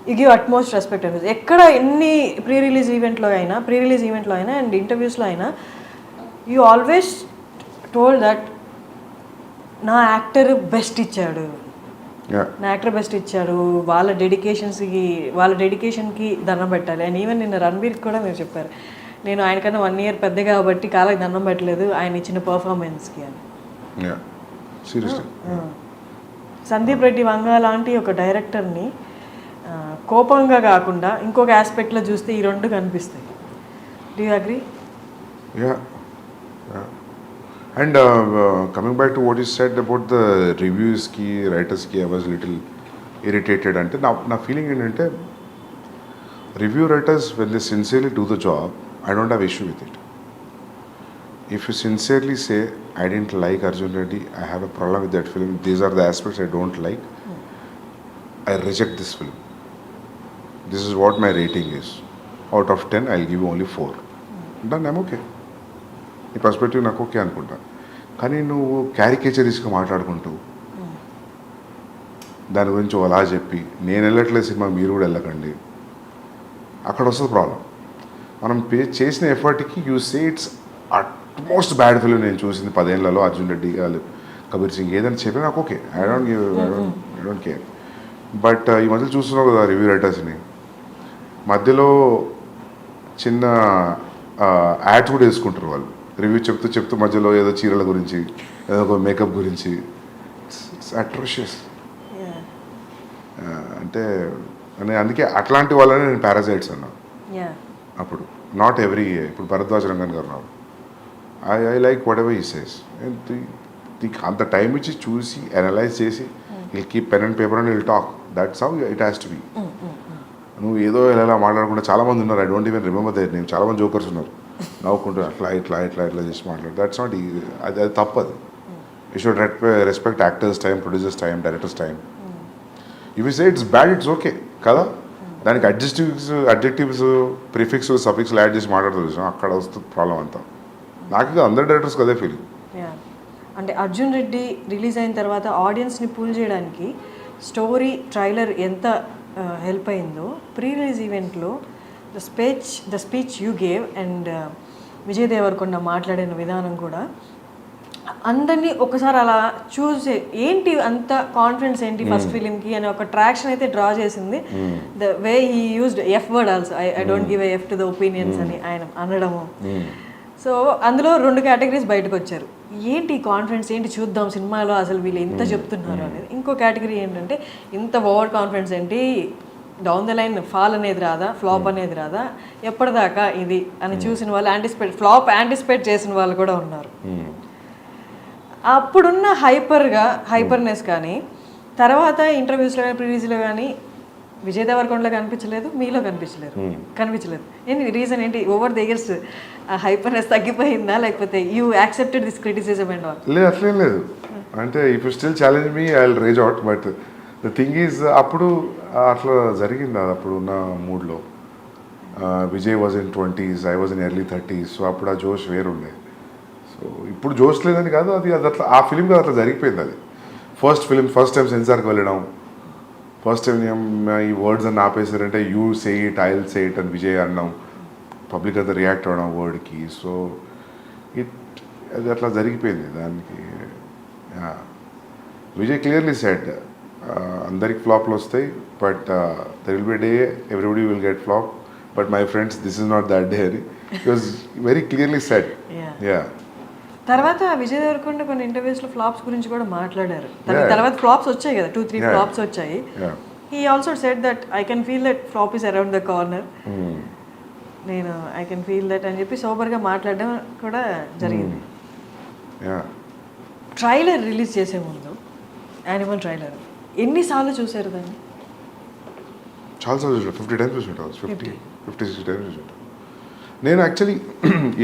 యూ గివ్ అట్మోస్ట్ రెస్పెక్ట్ అనిపిస్తుంది. ఎక్కడ ఎన్ని ప్రీ రిలీజ్ ఈవెంట్లో అయినా అండ్ ఇంటర్వ్యూస్లో అయినా యూ ఆల్వేస్ టోల్డ్ దట్ నా యాక్టర్ బెస్ట్ ఇచ్చాడు, వాళ్ళ డెడికేషన్కి దండం పెట్టాలి. అండ్ ఈవెన్ నిన్న రణబీర్కి కూడా మీరు చెప్పారు, నేను ఆయనకన్నా 1 year పెద్ద కాబట్టి కాళ్ళకి దండం పెట్టలేదు ఆయన ఇచ్చిన పర్ఫార్మెన్స్కి అని. సందీప్ రెడ్డి వంగ లాంటి ఒక డైరెక్టర్ని కోపంగా కాకుండా ఇంకొక ఆస్పెక్ట్లో చూస్తే ఈ రెండు కనిపిస్తాయి. Do you agree? And coming back to what you said about the reviews ki, writers ki, I was little irritated. Ante na feeling ఏంటంటే review writers, when they sincerely do the job, I don't have issue with it. If you sincerely say, I didn't like Arjun Reddy, I have a problem with that film, these are the aspects I don't like, I reject this film. This is what my rating is. Out of 10, I'll give you only 4. Done, I'm okay. ఈ perspective నాకు okay అనుకుంటా. కానీ నువ్వు క్యారికేచరిస్గా మాట్లాడుకుంటూ దాని గురించి అలా చెప్పి నేను వెళ్ళట్లేదు సినిమా మీరు కూడా వెళ్ళకండి, అక్కడ వస్తుంది ప్రాబ్లం. మనం చేసిన ఎఫర్ట్కి you say it's utmost bad film నేను చూసింది 10 ఏళ్లలో, అర్జున్ రెడ్డి గారు, కబీర్ సింగ్ ఏదైనా చెప్పినా నాకు okay, I don't care. But ఈ మధ్యలో చూస్తున్నావు కదా రివ్యూ రైటర్స్ని, మధ్యలో చిన్న యాడ్స్ కూడా వేసుకుంటారు వాళ్ళు. రివ్యూ చెప్తూ మధ్యలో ఏదో చీరల గురించి, ఏదో ఒక మేకప్ గురించి. It's atrocious. అంటే అందుకే అట్లాంటి వాళ్ళని నేను పారాసైట్స్ అన్నా అప్పుడు. నాట్ ఎవ్రీ, ఇప్పుడు భరద్వాజ్ రంగన్ గారు రావు, I like whatever he says. అంత టైం ఇచ్చి చూసి అనలైజ్ చేసి will keep pen and paper and will talk. That's how it has to be. నువ్వు ఏదో ఎలా మాట్లాడకుండా, చాలామంది ఉన్నారు, I don't even remember that name, చాలామంది జోకర్స్ ఉన్నారు, నవ్వుకుంటూ ఇట్లా చేసి మాట్లాడు. That's not easy. అది తప్పదు. You should respect actors time, producers time, directors time. If you say it's bad, it's okay కదా. దానికి అడ్జెక్టివ్స్ ప్రిఫిక్స్ సఫిక్స్లు యాడ్ చేసి మాట్లాడుతూ అక్కడ వస్తుంది ప్రాబ్లం అంతా. నాకు అందరు డైరెక్టర్స్కి అదే ఫీలింగ్. అంటే అర్జున్ రెడ్డి రిలీజ్ అయిన తర్వాత ఆడియన్స్ని పూల్ చేయడానికి స్టోరీ ట్రైలర్ ఎంత హెల్ప్ అయిందో, ప్రీ రిలీజ్ ఈవెంట్లో the speech you gave and Vijay Deverakonda మాట్లాడిన విధానం కూడా అందరినీ ఒకసారి అలా చూసి ఏంటి అంత కాన్ఫిడెన్స్ ఏంటి ఫస్ట్ ఫిలింకి అని ఒక ట్రాక్షన్ అయితే డ్రా చేసింది. The way he used F word also, I don't give F to the opinions అని ఆయన అనడము. సో అందులో 2 కేటగిరీస్ బయటకు వచ్చారు. ఏంటి కాన్ఫిడెన్స్, ఏంటి చూద్దాం సినిమాలో అసలు వీళ్ళు ఎంత చెప్తున్నారు అనేది. ఇంకో కేటగిరీ ఏంటంటే ఇంత ఓవర్ కాన్ఫిడెన్స్ ఏంటి, డౌన్ ద లైన్ ఫాల్ అనేది రాదా, ఫ్లాప్ అనేది రాదా, ఎప్పటిదాకా ఇది అని చూసిన వాళ్ళు ఫ్లాప్ యాంటిసిపేట్ చేసిన వాళ్ళు కూడా ఉన్నారు. అప్పుడున్న హైపర్నెస్ కానీ తర్వాత ఇంటర్వ్యూస్లో కానీ ప్రివ్యూస్లో కానీ విజయ్ దేవరకొండలో కనిపించలేదు, మీలో కనిపించలేదు. ఏంటి రీజన్ ఏంటి? ఓవర్ ద ఇయర్స్ హైపర్నెస్ తగ్గిపోయిందా, లేకపోతే you accepted this criticism and all? లేదు, అట్లేం లేదు. అంటే if you still challenge me I will rage out. But the thing is అప్పుడు అట్లా జరిగింది. అది అప్పుడు ఉన్న మూడ్లో Vijay was in 20s, I was in early 30s. So అప్పుడు ఆ జోష్ వేరుండే. సో ఇప్పుడు జోష్ లేదని కాదు, అది అట్లా ఆ ఫిలిం కాదు, అట్లా జరిగిపోయింది. అది ఫస్ట్ టైం సెన్సార్కి వెళ్ళడం, ఫస్ట్ టైం ఈ వర్డ్స్ అని ఆపేసారంటే you say it, I will say it అని విజయ్ అన్నాం, పబ్లిక్ అంతా రియాక్ట్ అవ్వడం వర్డ్కి. సో అది అట్లా జరిగిపోయింది దానికి. విజయ్ క్లియర్లీ సెడ్ అందరికి ఫ్లాప్లు వస్తాయి, but there will be day everybody will get flop, but my friends this is not that day అని it was very clearly said. Yeah. తర్వాత విజయ్ దేవరకొండ కొన్ని ఇంటర్వ్యూస్లో ఫ్లాప్స్ గురించి కూడా మాట్లాడారు. తర్వాత ఫ్లాప్స్ వచ్చాయి కదా, 2-3 ఫ్లాప్స్ వచ్చాయి. He also said that I can feel that flop is around the corner, నేను ఐ కెన్ ఫీల్ దట్ అని చెప్పి సోబర్గా మాట్లాడడం కూడా జరిగింది. ట్రైలర్ రిలీజ్ చేసే ముందు యానిమల్ ట్రైలర్ ఎన్నిసార్లు చూసారు దాన్ని? చాలాసార్లు చూసాను. 50 times చూసుంటాను, 50-60 times చూసుంటాను. నేను యాక్చువల్లీ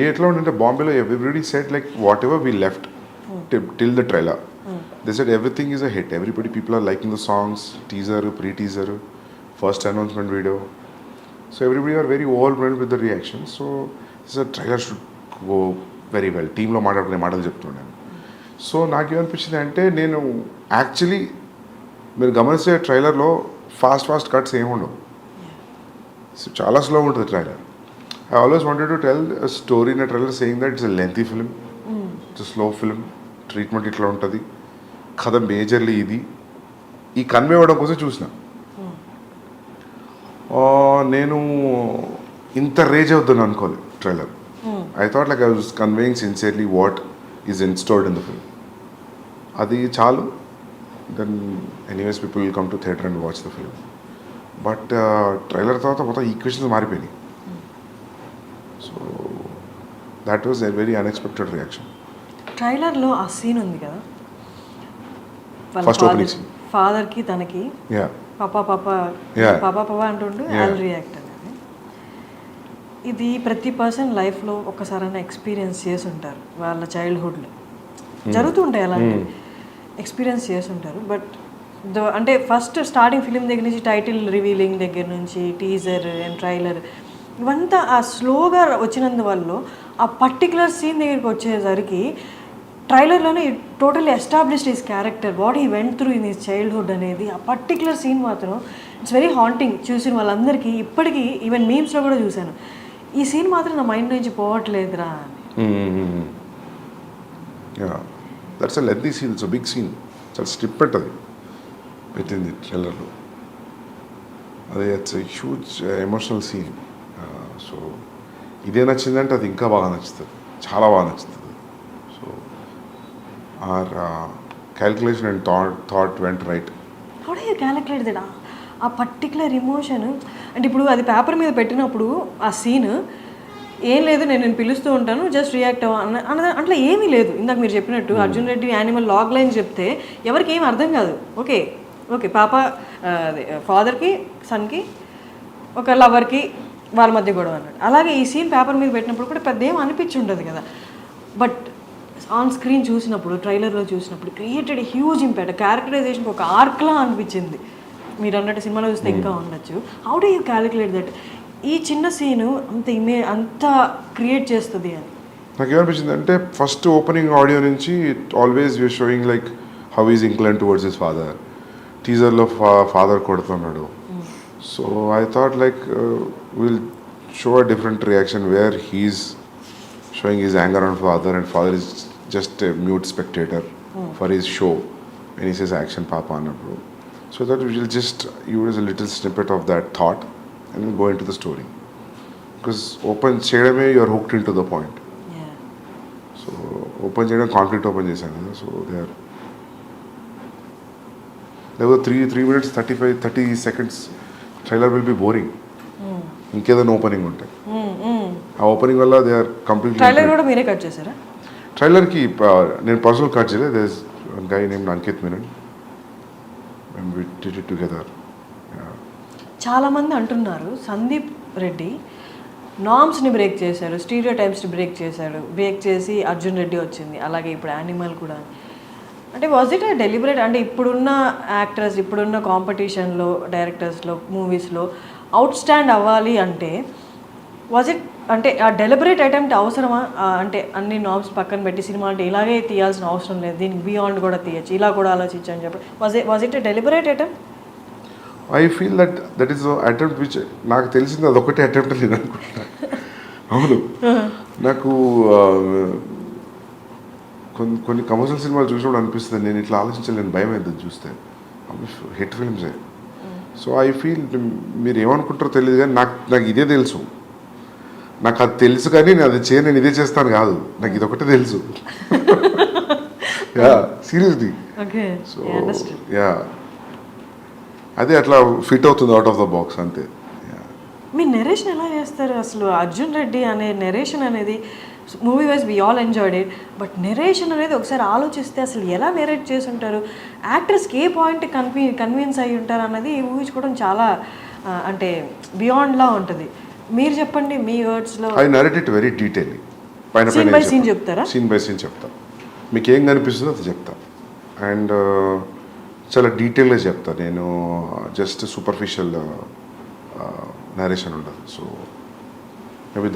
ఎట్లా ఉండంటే బాంబేలో everybody set like whatever we left till the trailer, they set everything is a hit. People are liking the songs, teaser, pre teaser, first announcement video. So everybody are very overwhelmed with the reaction. So this trailer should go very well. టీంలో మాట్లాడుకునే మాటలు చెప్తున్నాను. So నాకేమనిపించింది అంటే, నేను actually మీరు గమనిస్తే ట్రైలర్లో fast cuts ఏమి ఉండవు. సో చాలా స్లో ఉంటుంది trailer. I always wanted to tell a story in a trailer saying that it's a lengthy film, it's a slow film, treatment ఇట్లా ఉంటుంది, కథ మేజర్లీ ఇది, ఈ కన్వే అవ్వడం కోసం చూసిన. నేను ఇంత రేజ్ అవుతాను అనుకోలేదు trailer. I thought like I was conveying sincerely what is installed in the film. అది చాలు. Then anyways people will come to theatre and watch the film. But trailer తర్వాత మొత్తం ఈక్వేషన్స్ మారిపోయినాయి. So that was a very unexpected reaction. ట్రైలర్లో ఆ scene ఉంది కదా, first opening scene, ఫాదర్కి తనకి పాపా అంటుండు ఐల్ రియాక్ట్ అనేది. ఇది ప్రతి పర్సన్ లైఫ్లో ఒక్కసారైనా ఎక్స్పీరియన్స్ చేసి ఉంటారు. వాళ్ళ చైల్డ్హుడ్లో జరుగుతుంటాయి అలాంటి ఎక్స్పీరియన్స్ చేసి ఉంటారు. బట్ అంటే ఫస్ట్ స్టార్టింగ్ ఫిలిం దగ్గర నుంచి టైటిల్ రివీలింగ్ దగ్గర నుంచి టీజర్ అండ్ ట్రైలర్ ఇవంతా ఆ స్లోగా వచ్చినందువల్ల ఆ పర్టికులర్ సీన్ దగ్గరికి వచ్చేసరికి ట్రైలర్లోనే totally established his character, what he went through in his childhood అనేది. ఆ పర్టికులర్ సీన్ మాత్రం ఇట్స్ వెరీ హాంటింగ్. చూసిన వాళ్ళందరికీ ఇప్పటికీ ఈవెన్ మీమ్స్లో కూడా చూశాను, ఈ సీన్ మాత్రం నా మైండ్ నుంచి పోవట్లేదురా అని. That's a lengthy scene, it's a big scene, చాలా స్ట్రిప్ పెట్టది పెట్టింది ట్రైలర్లో. అది it's a huge emotional scene. So ఇదే నచ్చిందంటే అది ఇంకా బాగా నచ్చుతుంది, చాలా బాగా నచ్చుతుంది. So our calculation and thought went right. How do you calculate that? ఆ పర్టికులర్ ఎమోషన్ అంటే ఇప్పుడు అది పేపర్ మీద పెట్టినప్పుడు ఆ సీన్ ఏం లేదు, నేను పిలుస్తూ ఉంటాను జస్ట్ రియాక్ట్ అన్న అట్లా ఏమీ లేదు. ఇందాక మీరు చెప్పినట్టు Arjun Reddy Animal logline చెప్తే ఎవరికి ఏం అర్థం కాదు. ఓకే పాప ఫాదర్కి సన్కి ఒక లవర్కి వాళ్ళ మధ్య గొడవ అన్నాడు. అలాగే ఈ సీన్ పేపర్ మీద పెట్టినప్పుడు కూడా పెద్ద ఏం అనిపించి ఉండదు కదా. బట్ ఆన్ స్క్రీన్ చూసినప్పుడు, ట్రైలర్లో చూసినప్పుడు క్రియేటెడ్ హ్యూజ్ ఇంపాక్ట్. క్యారెక్టరైజేషన్కి ఒక ఆర్క్లా అనిపించింది. మీరు అన్నట్టు సినిమాలో చూస్తే ఇంకా ఉండొచ్చు. How do you calculate that ఈ చిన్న సీను అంత క్రియేట్ చేస్తుంది అని? నాకు ఏమనిపించింది అంటే, ఫస్ట్ ఓపెనింగ్ ఆడియో నుంచి always your showing like how is incline towards his father. టీజర్లో ఫాదర్ కొడుతున్నాడు. So I thought like will show a different reaction where he's showing his anger on father and father is just a mute spectator for his show when he says action papa annappudu. So that we will just use a little snippet of that thought and then go into the story. Because open cheyadame you are hooked into the point. Yeah. So open cheyadam conflict open chesanu kada. So there were 3 minutes 30 seconds trailer will be boring. ఇంకేదైనా opening ఉంటాయి. ఆ opening వల్ల they are completely. Trailer కూడా మీరే cut చేశారా? ట్రైలర్కి నేను personal cut చేయలేదు. There is one guy name Ankit Menon and we did it together. చాలామంది అంటున్నారు సందీప్ రెడ్డి నామ్స్ని బ్రేక్ చేశాడు, స్టీరియో టైప్స్ని బ్రేక్ చేసి అర్జున్ రెడ్డి వచ్చింది, అలాగే ఇప్పుడు యానిమల్ కూడా. అంటే వాజ్ ఇట్ డెలిబరేట్? అంటే ఇప్పుడున్న యాక్టర్స్, ఇప్పుడున్న కాంపిటీషన్లో, డైరెక్టర్స్లో, మూవీస్లో అవుట్ స్టాండ్ అవ్వాలి అంటే వాజ్ ఇట్ అంటే ఆ డెలిబరేట్ అటెంప్ట్ అవసరమా? అంటే అన్ని నామ్స్ పక్కన పెట్టి సినిమా అంటే ఇలాగే తీయాల్సిన అవసరం లేదు, దీనికి బియాండ్ కూడా తీయచ్చు, ఇలా కూడా ఆలోచించు అని చెప్పి was it deliberate attempt? I feel that is attempt which నాకు తెలిసింది అదొకటే అటెంప్ట్ నేను అనుకుంటున్నాను. అవును, నాకు కొన్ని కమర్షియల్ సినిమాలు చూసినప్పుడు అనిపిస్తుంది నేను ఇట్లా ఆలోచించలేను, భయం అవుతుంది చూస్తే. హిట్ ఫిల్మ్సే. సో ఐ ఫీల్ మీరు ఏమనుకుంటారో తెలియదు కానీ నాకు ఇదే తెలుసు. నాకు అది తెలుసు కానీ నేను అది నేను ఇదే చేస్తాను కాదు, నాకు ఇది ఒకటే తెలుసు. Yeah seriously. సో యా అదే అట్లా ఫిట్ అవుతుంది అవుట్ ఆఫ్ ద బాక్స్ అంతే. మీ నెరేషన్ ఎలా చేస్తారు అసలు? అర్జున్ రెడ్డి అనే నెరేషన్ అనేది movie wise we all enjoyed it, but narration అనేది ఒకసారి ఆలోచిస్తే అసలు ఎలా నెరేట్ చేసి ఉంటారు, యాక్టర్స్కి ఏ పాయింట్ కన్విన్స్ అయ్యి ఉంటారు అన్నది ఊహించుకోవడం చాలా అంటే బియాండ్లా ఉంటుంది. మీరు చెప్పండి మీ వర్డ్స్లో. I narrate it very detailly. Scene by scene చెప్తారా? సీన్ బై సీన్ చెప్తా, మీకు ఏం కనిపిస్తుందో అది చెప్తా. అండ్ చాలా డీటెయిల్గా చెప్తా నేను, జస్ట్ సూపర్ఫిషియల్ నరేషన్ ఉండదు. So maybe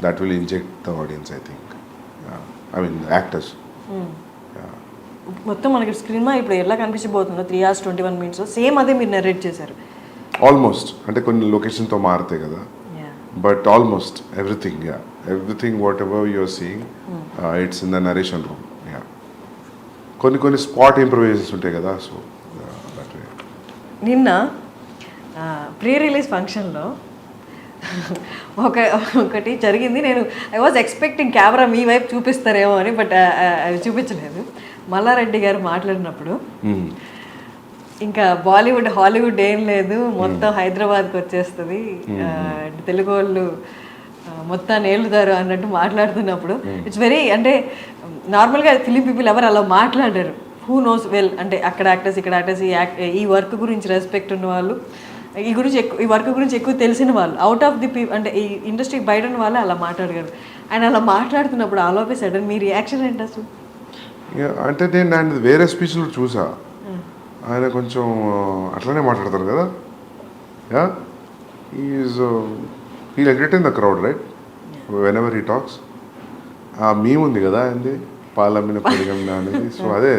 that will inject the audience, I think. I mean the actors. మొత్తం మనకి స్క్రీన్ మీద ఇప్పుడు ఎలా కనిపించబోతుందో 3 hours 21 minutes సేమ్ అదే మీరు నరేట్ చేశారు ఆల్మోస్ట్. అంటే కొన్ని లొకేషన్తో మారుతాయి కదా, but almost everything whatever you're seeing it's in the narration room. కొన్ని స్పాట్ ఇంప్రూవైజేషన్స్ ఉంటాయి కదా. సో నిన్న ప్రీ రిలీజ్ ఫంక్షన్లో ఒకటి జరిగింది. నేను ఐ వాజ్ ఎక్స్పెక్టింగ్ కెమెరా మీ వైపు చూపిస్తారేమో అని, బట్ అది చూపించలేదు. మల్లారెడ్డి గారు మాట్లాడినప్పుడు ఇంకా బాలీవుడ్ హాలీవుడ్ ఏం లేదు, మొత్తం హైదరాబాద్కి వచ్చేస్తుంది, తెలుగు వాళ్ళు మొత్తాన్ని ఏలుతారు అన్నట్టు మాట్లాడుతున్నప్పుడు ఇట్స్ వెరీ అంటే నార్మల్గా ఫిలిం పీపుల్ ఎవరు అలా మాట్లాడారు. హూ నోస్ వెల్ అంటే అక్కడ యాక్టర్స్ ఇక్కడ యాక్టర్స్ ఈ వర్క్ గురించి రెస్పెక్ట్ ఉన్న వాళ్ళు, ఈ వర్క్ గురించి ఎక్కువ తెలిసిన వాళ్ళు, అవుట్ ఆఫ్ ది అంటే ఈ ఇండస్ట్రీ బయట ఉన్న వాళ్ళు అలా మాట్లాడగలరు. ఆయన అలా మాట్లాడుతున్నప్పుడు all of a sudden me reaction ఏంటి అసలు? అంటే నేను ఆయన వేరే స్పీచ్లో చూసా, ఆయన కొంచెం అట్లనే మాట్లాడతారు కదా. He'll entertain the crowd right whenever he talks. ఆ మీమ్ ఉంది కదా ఆయనది, పాలమ్మిన పెరిగమ్మిన అనేది. సో అదే.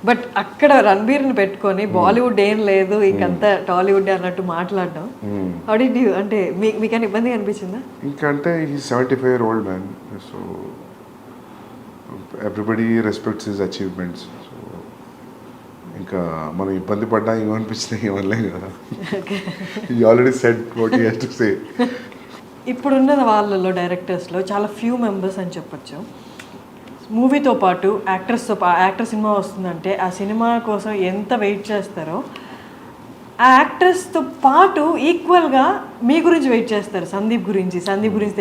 బట్ అక్కడ రణబీర్ని పెట్టుకొని బాలీవుడ్ ఏం లేదు ఇంకంతా టాలీవుడ్ అన్నట్టు మాట్లాడడం అంటే మీకన్నా ఇబ్బంది అనిపించిందా? ఇంకంటే ఈ 75-year-old man, so everybody respects his achievements. So ఇంకా మనం ఇబ్బంది పడ్డా ఏమనిపించినా ఏమనలేం కదా. You already said what you have to say. ఇప్పుడున్న వాళ్ళలో డైరెక్టర్స్లో చాలా ఫ్యూ మెంబర్స్ అని చెప్పొచ్చు. మూవీతో పాటు యాక్టర్ సినిమా వస్తుందంటే ఆ సినిమా కోసం ఎంత వెయిట్ చేస్తారో ఆ యాక్టర్స్తో పాటు ఈక్వల్గా మీ గురించి వెయిట్ చేస్తారు. సందీప్ గురించి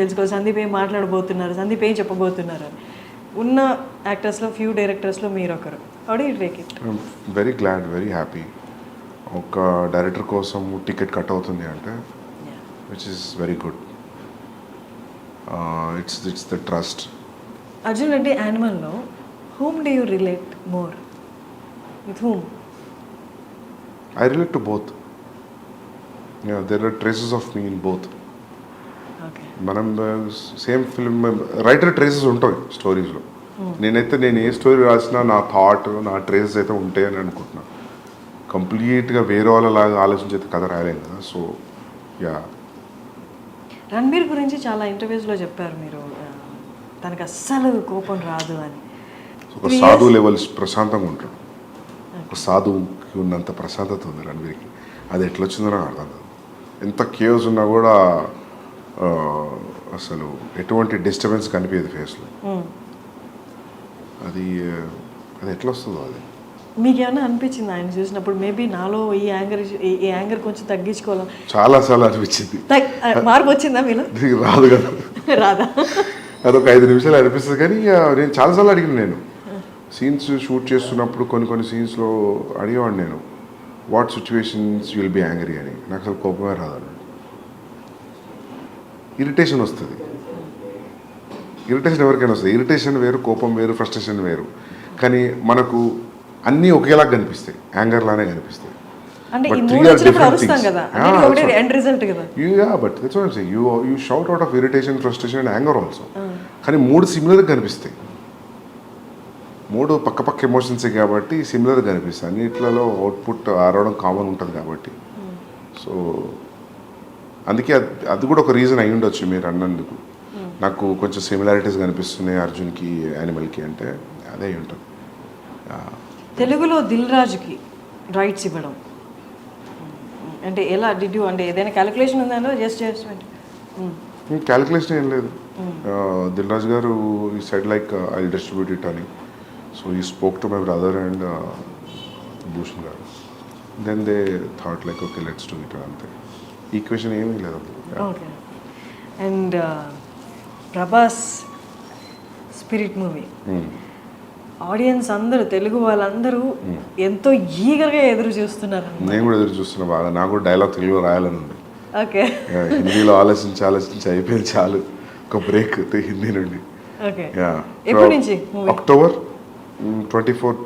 తెలుసుకోవాలి, సందీప్ ఏం మాట్లాడబోతున్నారు, సందీప్ ఏం చెప్పబోతున్నారు అని. ఉన్న యాక్టర్స్లో ఫ్యూ డైరెక్టర్స్లో మీరు ఒకరు. How do you take it? Very glad, very happy. ఒక డైరెక్టర్ కోసం టికెట్ కట్ అవుతుంది అంటే which is very good. It's the trust. Arjun Reddy యానిమల్లో whom do you relate more? With whom? I relate to both. Yeah, there are traces of me in both. Okay. మనం same film writer traces ఉంటాయి స్టోరీస్లో. నేను ఏ story రాసినా నా thought, నా traces అయితే ఉంటాయి అని అనుకుంటున్నాను. కంప్లీట్గా వేరే వాళ్ళలాగా ఆలోచించే కథ రాయలేను కదా. So yeah. రణబీర్ గురించి చాలా ఇంటర్వ్యూస్లో చెప్పారు మీరు, తనకు అస్సలు కోపం రాదు అని. ఒక సాధు లెవెల్స్ ప్రశాంతంగా ఉంటాడు. ఒక సాధువుకి ఉన్నంత ప్రశాంతత ఉంది రణబీర్కి. అది ఎట్లా వచ్చిందో నాకు అర్థం కాదు. ఎంత కేవ్స్ ఉన్నా కూడా అసలు ఎటువంటి డిస్టర్బెన్స్ కనిపించదు ఫేస్లో. అది అది ఎట్లా వస్తుందో అది. మీకు ఏమైనా అనిపించింది ఆయన చూసినప్పుడు మేబీ నాలో ఈ యాంగర్ కొంచెం తగ్గించుకోవాలి? చాలాసార్లు అనిపించింది. మార్పు వచ్చిందా మీలో? రాదు కదా, రాదా? అదొక 5 నిమిషాలు అనిపిస్తుంది. కానీ నేను చాలాసార్లు అడిగిన, నేను సీన్స్ షూట్ చేస్తున్నప్పుడు కొన్ని సీన్స్లో అడిగేవాడిని నేను, what situations you will be angry అని. నాకు అసలు కోపమే రాదు, ఇరిటేషన్ వస్తుంది. ఇరిటేషన్ ఎవరికైనా వస్తుంది. ఇరిటేషన్ వేరు, కోపం వేరు, ఫ్రస్ట్రేషన్ వేరు. కానీ మనకు అన్నీ ఒకేలాగా కనిపిస్తాయి, యాంగర్ లానే కనిపిస్తాయి. అంటే ఈ మూడు వచ్చినప్పుడు అరుస్తాం కదా, అంటే ఒకటే ఎండ్ రిజల్ట్ కదా. But that's what I'm saying, you shout out of irritation, frustration and anger also. కానీ 3 సిమిలర్గా కనిపిస్తాయి. 3 పక్క ఎమోషన్సే కాబట్టి సిమిలర్గా కనిపిస్తాయి. అన్నిట్లలో అవుట్పుట్ ఆరవడం కామన్ ఉంటుంది కాబట్టి. సో అందుకే అది కూడా ఒక రీజన్ అయి ఉండొచ్చు మీరు అన్నందుకు. నాకు కొంచెం సిమిలారిటీస్ కనిపిస్తున్నాయి అర్జున్కి, యానిమల్కి, అంటే అదే అయి ఉంటుంది. తెలుగులో దిల్ రాజుకి రైట్స్ ఇవ్వడం అంటే ఎలా డిడ్ యూ, అంటే ఏదైనా క్యాలిక్యులేషన్ ఉందా? జస్ట్ క్యాలిక్యులేషన్ ఏం లేదు. దిల్ రాజు గారు ఈ side like I distribute it అని. So he spoke to my brother and Bhushan garu. Then they thought like okay let's do it అంతే. ఈక్వేషన్ ఏమీ లేదు. Okay. And Prabhas spirit movie audience అందరూ, తెలుగు వాళ్ళందరూ ఎంతో ఈగర్గా ఎదురు చూస్తున్నారు. నేను కూడా ఎదురు చూస్తున్నా బాగా. నాకు కూడా డైలాగ్ తెలుగులో రాయాలని ఉంది. ఓకే. హిందీలో ఆలోచించి అయిపోయింది, చాలు. ఒక బ్రేక్ హిందీ నుండి. ఓకే. ఎప్పటి నుంచి? October 24,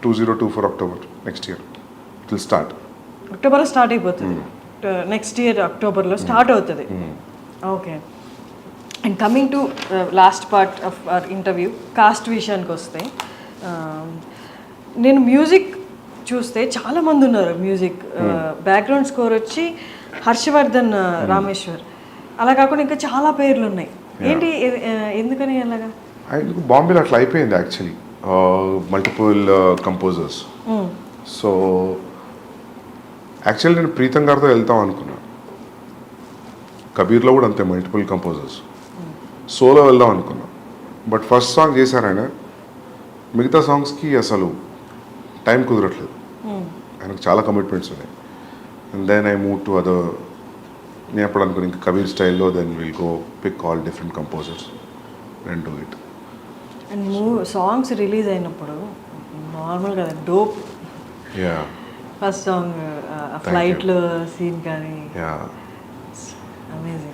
2024 October next year it will start. అక్టోబర్లో స్టార్ట్ అయిపోతుంది. నెక్స్ట్ ఇయర్ అక్టోబర్లో స్టార్ట్ అవుతుంది. Okay. And coming to last part of our interview, cost విషయానికి వస్తే, నేను మ్యూజిక్ చూస్తే చాలామంది ఉన్నారు. మ్యూజిక్ బ్యాక్గ్రౌండ్ స్కోర్ వచ్చి హర్షవర్ధన్ రామేశ్వర్, అలా కాకుండా ఇంకా చాలా పేర్లు ఉన్నాయి. ఏంటి, ఎందుకని అలాగా? బాంబేలో అట్లా అయిపోయింది actually, multiple composers. So actually నేను ప్రీతం గారితో వెళ్తాం అనుకున్నాను. కబీర్లో కూడా అంతే, మల్టిపుల్ కంపోజర్స్. సోలో వెళ్దాం అనుకున్నాం. బట్ ఫస్ట్ సాంగ్ చేశారాయన, మిగతా సాంగ్స్కి అసలు టైం కుదరట్లేదు. ఆయనకు చాలా కమిట్మెంట్స్ ఉన్నాయి. And then I move to other. నేను ఎప్పుడు అనుకుని ఇంకా కబీర్ స్టైల్లో then will go pick all different composers and do it. And songs release అయినప్పుడు నార్మల్ కదా, డోప్. యా, ఫస్ట్ సాంగ్ ఫ్లైట్లో సీన్ కానీ అమేజింగ్.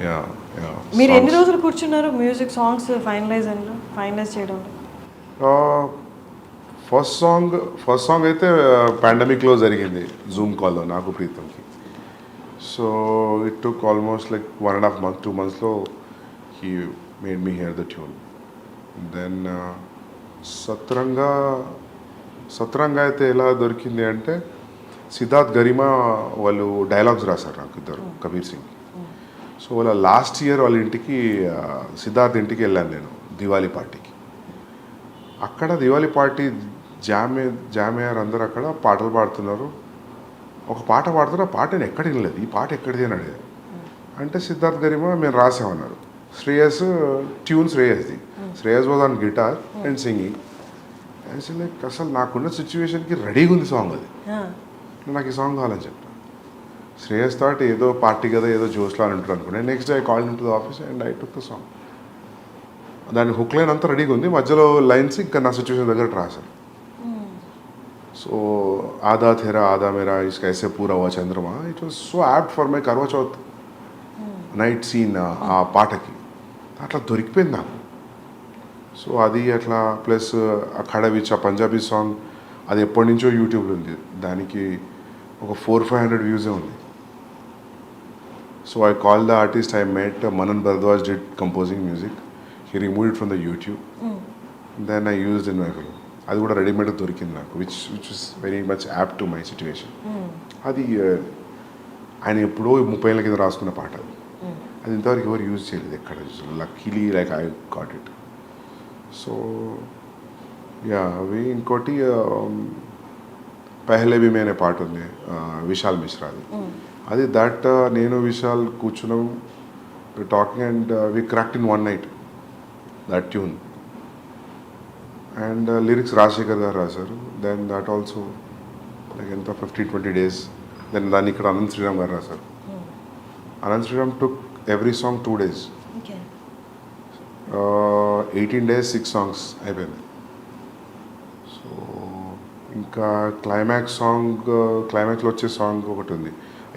మీరు ఎన్ని రోజులు కూర్చున్నారు మ్యూజిక్ సాంగ్స్ ఫైనలైజ్ చేయడంలో? ఫస్ట్ సాంగ్ అయితే పాండమిక్లో జరిగింది, జూమ్ కాల్లో నాకు ప్రీతంకి. So it took almost like 1.5 months, 2 monthsలో he made me here the tune. Then సత్రంగా అయితే ఎలా దొరికింది అంటే, సిద్ధార్థ్ గరిమా వాళ్ళు డైలాగ్స్ రాశారు నాకు, ఇద్దరు, కబీర్ సింగ్. సో వాళ్ళ లాస్ట్ ఇయర్ వాళ్ళ ఇంటికి, సిద్ధార్థ్ ఇంటికి వెళ్ళాను నేను దివాళీ పార్టీకి. అక్కడ దివాళీ పార్టీ జామయ్యారు అందరూ అక్కడ పాటలు పాడుతున్నారు. ఒక పాట పాడుతున్నారు, ఆ పాట నేను ఎక్కడ వినలేదు. ఈ పాట ఎక్కడిది అని అడిగాను. అంటే సిద్ధార్థ్ గరిమా మేము రాసామన్నారు. ట్యూన్ శ్రేయస్ది. Shreyas was on guitar and singing. Like అసలు నాకున్న సిచ్యువేషన్కి రెడీగా ఉంది సాంగ్. అది నాకు ఈ సాంగ్ కావాలని చెప్పాను. శ్రేయస్ థాట్ ఏదో పార్టీ కదా, ఏదో జోష్లో అని ఉంటారు అనుకున్నాను. Next day I called in to the office and I took the song. దాని హుక్ లైన్ అంతా రెడీగా ఉంది, మధ్యలో లైన్స్ ఇంకా నా సిచ్యువేషన్ దగ్గర రాశాను. సో ఆదా థెరా ఆదా మేరా ఇస్కా ఐసే పూరా హువా చంద్రమా, it was so apt for my Karwa Chauth night scene. ఆ పాటకి అట్లా దొరికిపోయింది నాకు. సో అది అట్లా, ప్లస్ అఖాడా విచ్ ఆ పంజాబీ సాంగ్, అది ఎప్పటి నుంచో యూట్యూబ్లో ఉంది. దానికి ఒక 400-500 వ్యూసే ఉంది. So I call the artist I met, Manan Bhardwaj did composing music. He remove it from the YouTube. Then I used in my film. అది కూడా రెడీమేడ్ దొరికింది నాకు, which is very much apt to my situation. అది ఆయన ఎప్పుడో 30 ఏళ్ళ కింద రాసుకున్న పాట. అది ఇంతవరకు ఎవరు యూజ్ చేయలేదు ఎక్కడ. Luckily like I got it. So yeah అవి ఇంకోటి పెహ్లే భీ మే అనే పాట ఉంది విశాల్ మిశ్రాది. అది దట్ నేను విశాల్ కూర్చున్నాం talking and we cracked in one night that tune. And lyrics Rajasekhar garu రాశారు. దెన్ దట్ ఆల్సో లైక్ ఎంత 15-20 days. దెన్ దాన్ని ఇక్కడ అనంత్ శ్రీరామ్ గారు రాశారు. Anant Sriram took every song 2 days. 18 days 6 songs అయిపోయింది. సో ఇంకా క్లైమాక్స్లో వచ్చే సాంగ్ ఒకటి ఉంది,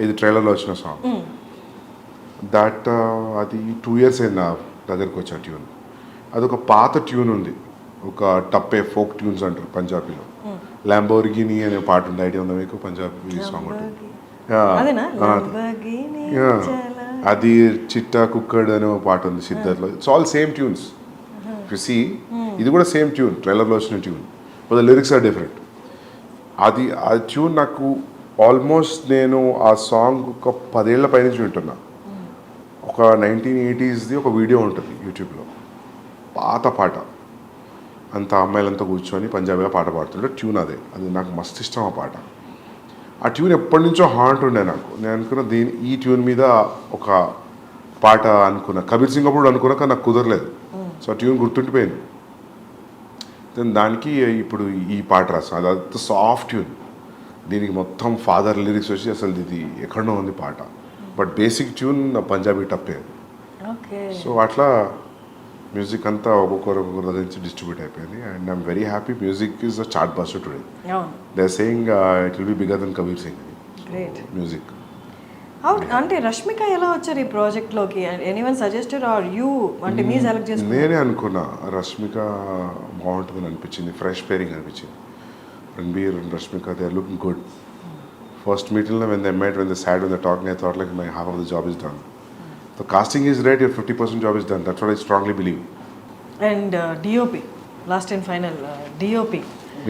ఇది ట్రైలర్లో వచ్చిన సాంగ్. దట్ అది 2 years అయింది నా దగ్గరికి వచ్చే ట్యూన్. అదొక పాత ట్యూన్ ఉంది, ఒక టప్పే ఫోక్ ట్యూన్స్ అంటారు పంజాబీలో. ల్యాంబోర్గిని అనే పాట ఉంది, ఐడియా ఉందా మీకు? పంజాబీ సాంగ్ ఉంటుంది. అది చిట్టా కుక్కడ్ అనే ఒక పాట ఉంది సిద్ధార్థ్లో. It's all same tunes. You see ఇది కూడా సేమ్ ట్యూన్, ట్రైలర్లో వచ్చిన tune, but the lyrics are different. అది ఆ ట్యూన్ నాకు ఆల్మోస్ట్ నేను ఆ సాంగ్ ఒక 10 ఏళ్ల పైనుంచి వింటున్నా. ఒక 1980sది ఒక వీడియో ఉంటుంది యూట్యూబ్లో, పాత పాట, అంత అమ్మాయిలంతా కూర్చొని పంజాబీలో పాట పాడుతుంటే ట్యూన్ అది నాకు మస్తు ఇష్టం ఆ పాట. ఆ ట్యూన్ ఎప్పటి నుంచో హాంట్ ఉండే నాకు. నేను అనుకున్న ఈ ట్యూన్ మీద ఒక పాట అనుకున్నా, కబీర్ సింగ్ అప్పుడు అనుకున్నా, కానీ నాకు కుదరలేదు. సో ఆ ట్యూన్ గుర్తుండిపోయింది. దెన్ దానికి ఇప్పుడు ఈ పాట రాస్తాను. అది సాఫ్ట్ ట్యూన్, దీనికి మొత్తం ఫాదర్ లిరిక్స్ వచ్చి అసలు ఇది ఎక్కడో ఉంది పాట, but basic tune Punjabi tappe. So అట్లా మ్యూజిక్ అంతా ఒక్కొక్కరు నుంచి డిస్ట్రిబ్యూట్ అయిపోయింది. And I'm very happy. Music is a chartbuster today. They are saying it will be bigger then Kabir Singh music. అంటే రష్మిక ఎలా వచ్చారు ఈ ప్రాజెక్ట్లోకి? ఎనీవన్ సజెస్టెడ్ ఆర్ యూ, అంటే మీ సెలెక్ట్ చేసుకున్నారు? నేనే అనుకున్నా రష్మిక బాగుంటుందని అనిపించింది, ఫ్రెష్ పేరింగ్ అనిపించింది. Ranbir and Rashmika, they are looking good. First meeting when they met, when they sat, when they talking, I thought like my half of the job is done. The casting is right, your 50% job is done. That's what I strongly believe. And DOP, last and final, DOP.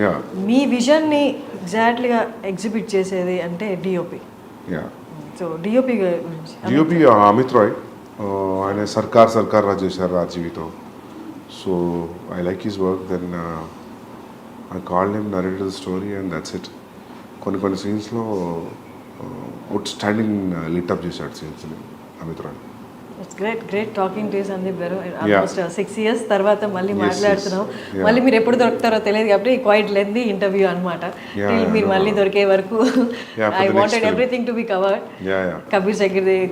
Yeah. మీ విజన్ని ఎగ్జాక్ట్లీగా exhibit చేసేది అంటే DOP. Yeah. So DOP గురించి. DOP Amit Roy, ఆయన సర్కార్ రాజ్ చేశారు రాజీవితో. So I like his work. Then I called him, narrated the story, and that's it. కొన్ని సీన్స్లో అవుట్ స్టాండింగ్ లిటప్ చేశాడు సీన్స్ని Amit Roy. It's great talking to Sandeep garu. Almost 6 years తర్వాత మళ్ళీ మాట్లాడుతున్నాం. మళ్ళీ మీరు ఎప్పుడు దొరుకుతారో తెలియదు కాబట్టి క్వైట్ లెంతీ ఇంటర్వ్యూ అనమాట. మీరు మళ్ళీ దొరికే వరకు I wanted everything to be covered.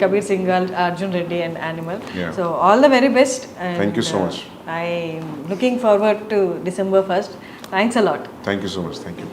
Kabir Singh, Arjun Reddy and animal. So all the very best. Thank you so much. I am looking forward to December 1st. Thanks a lot. Thank you so much. Thank you.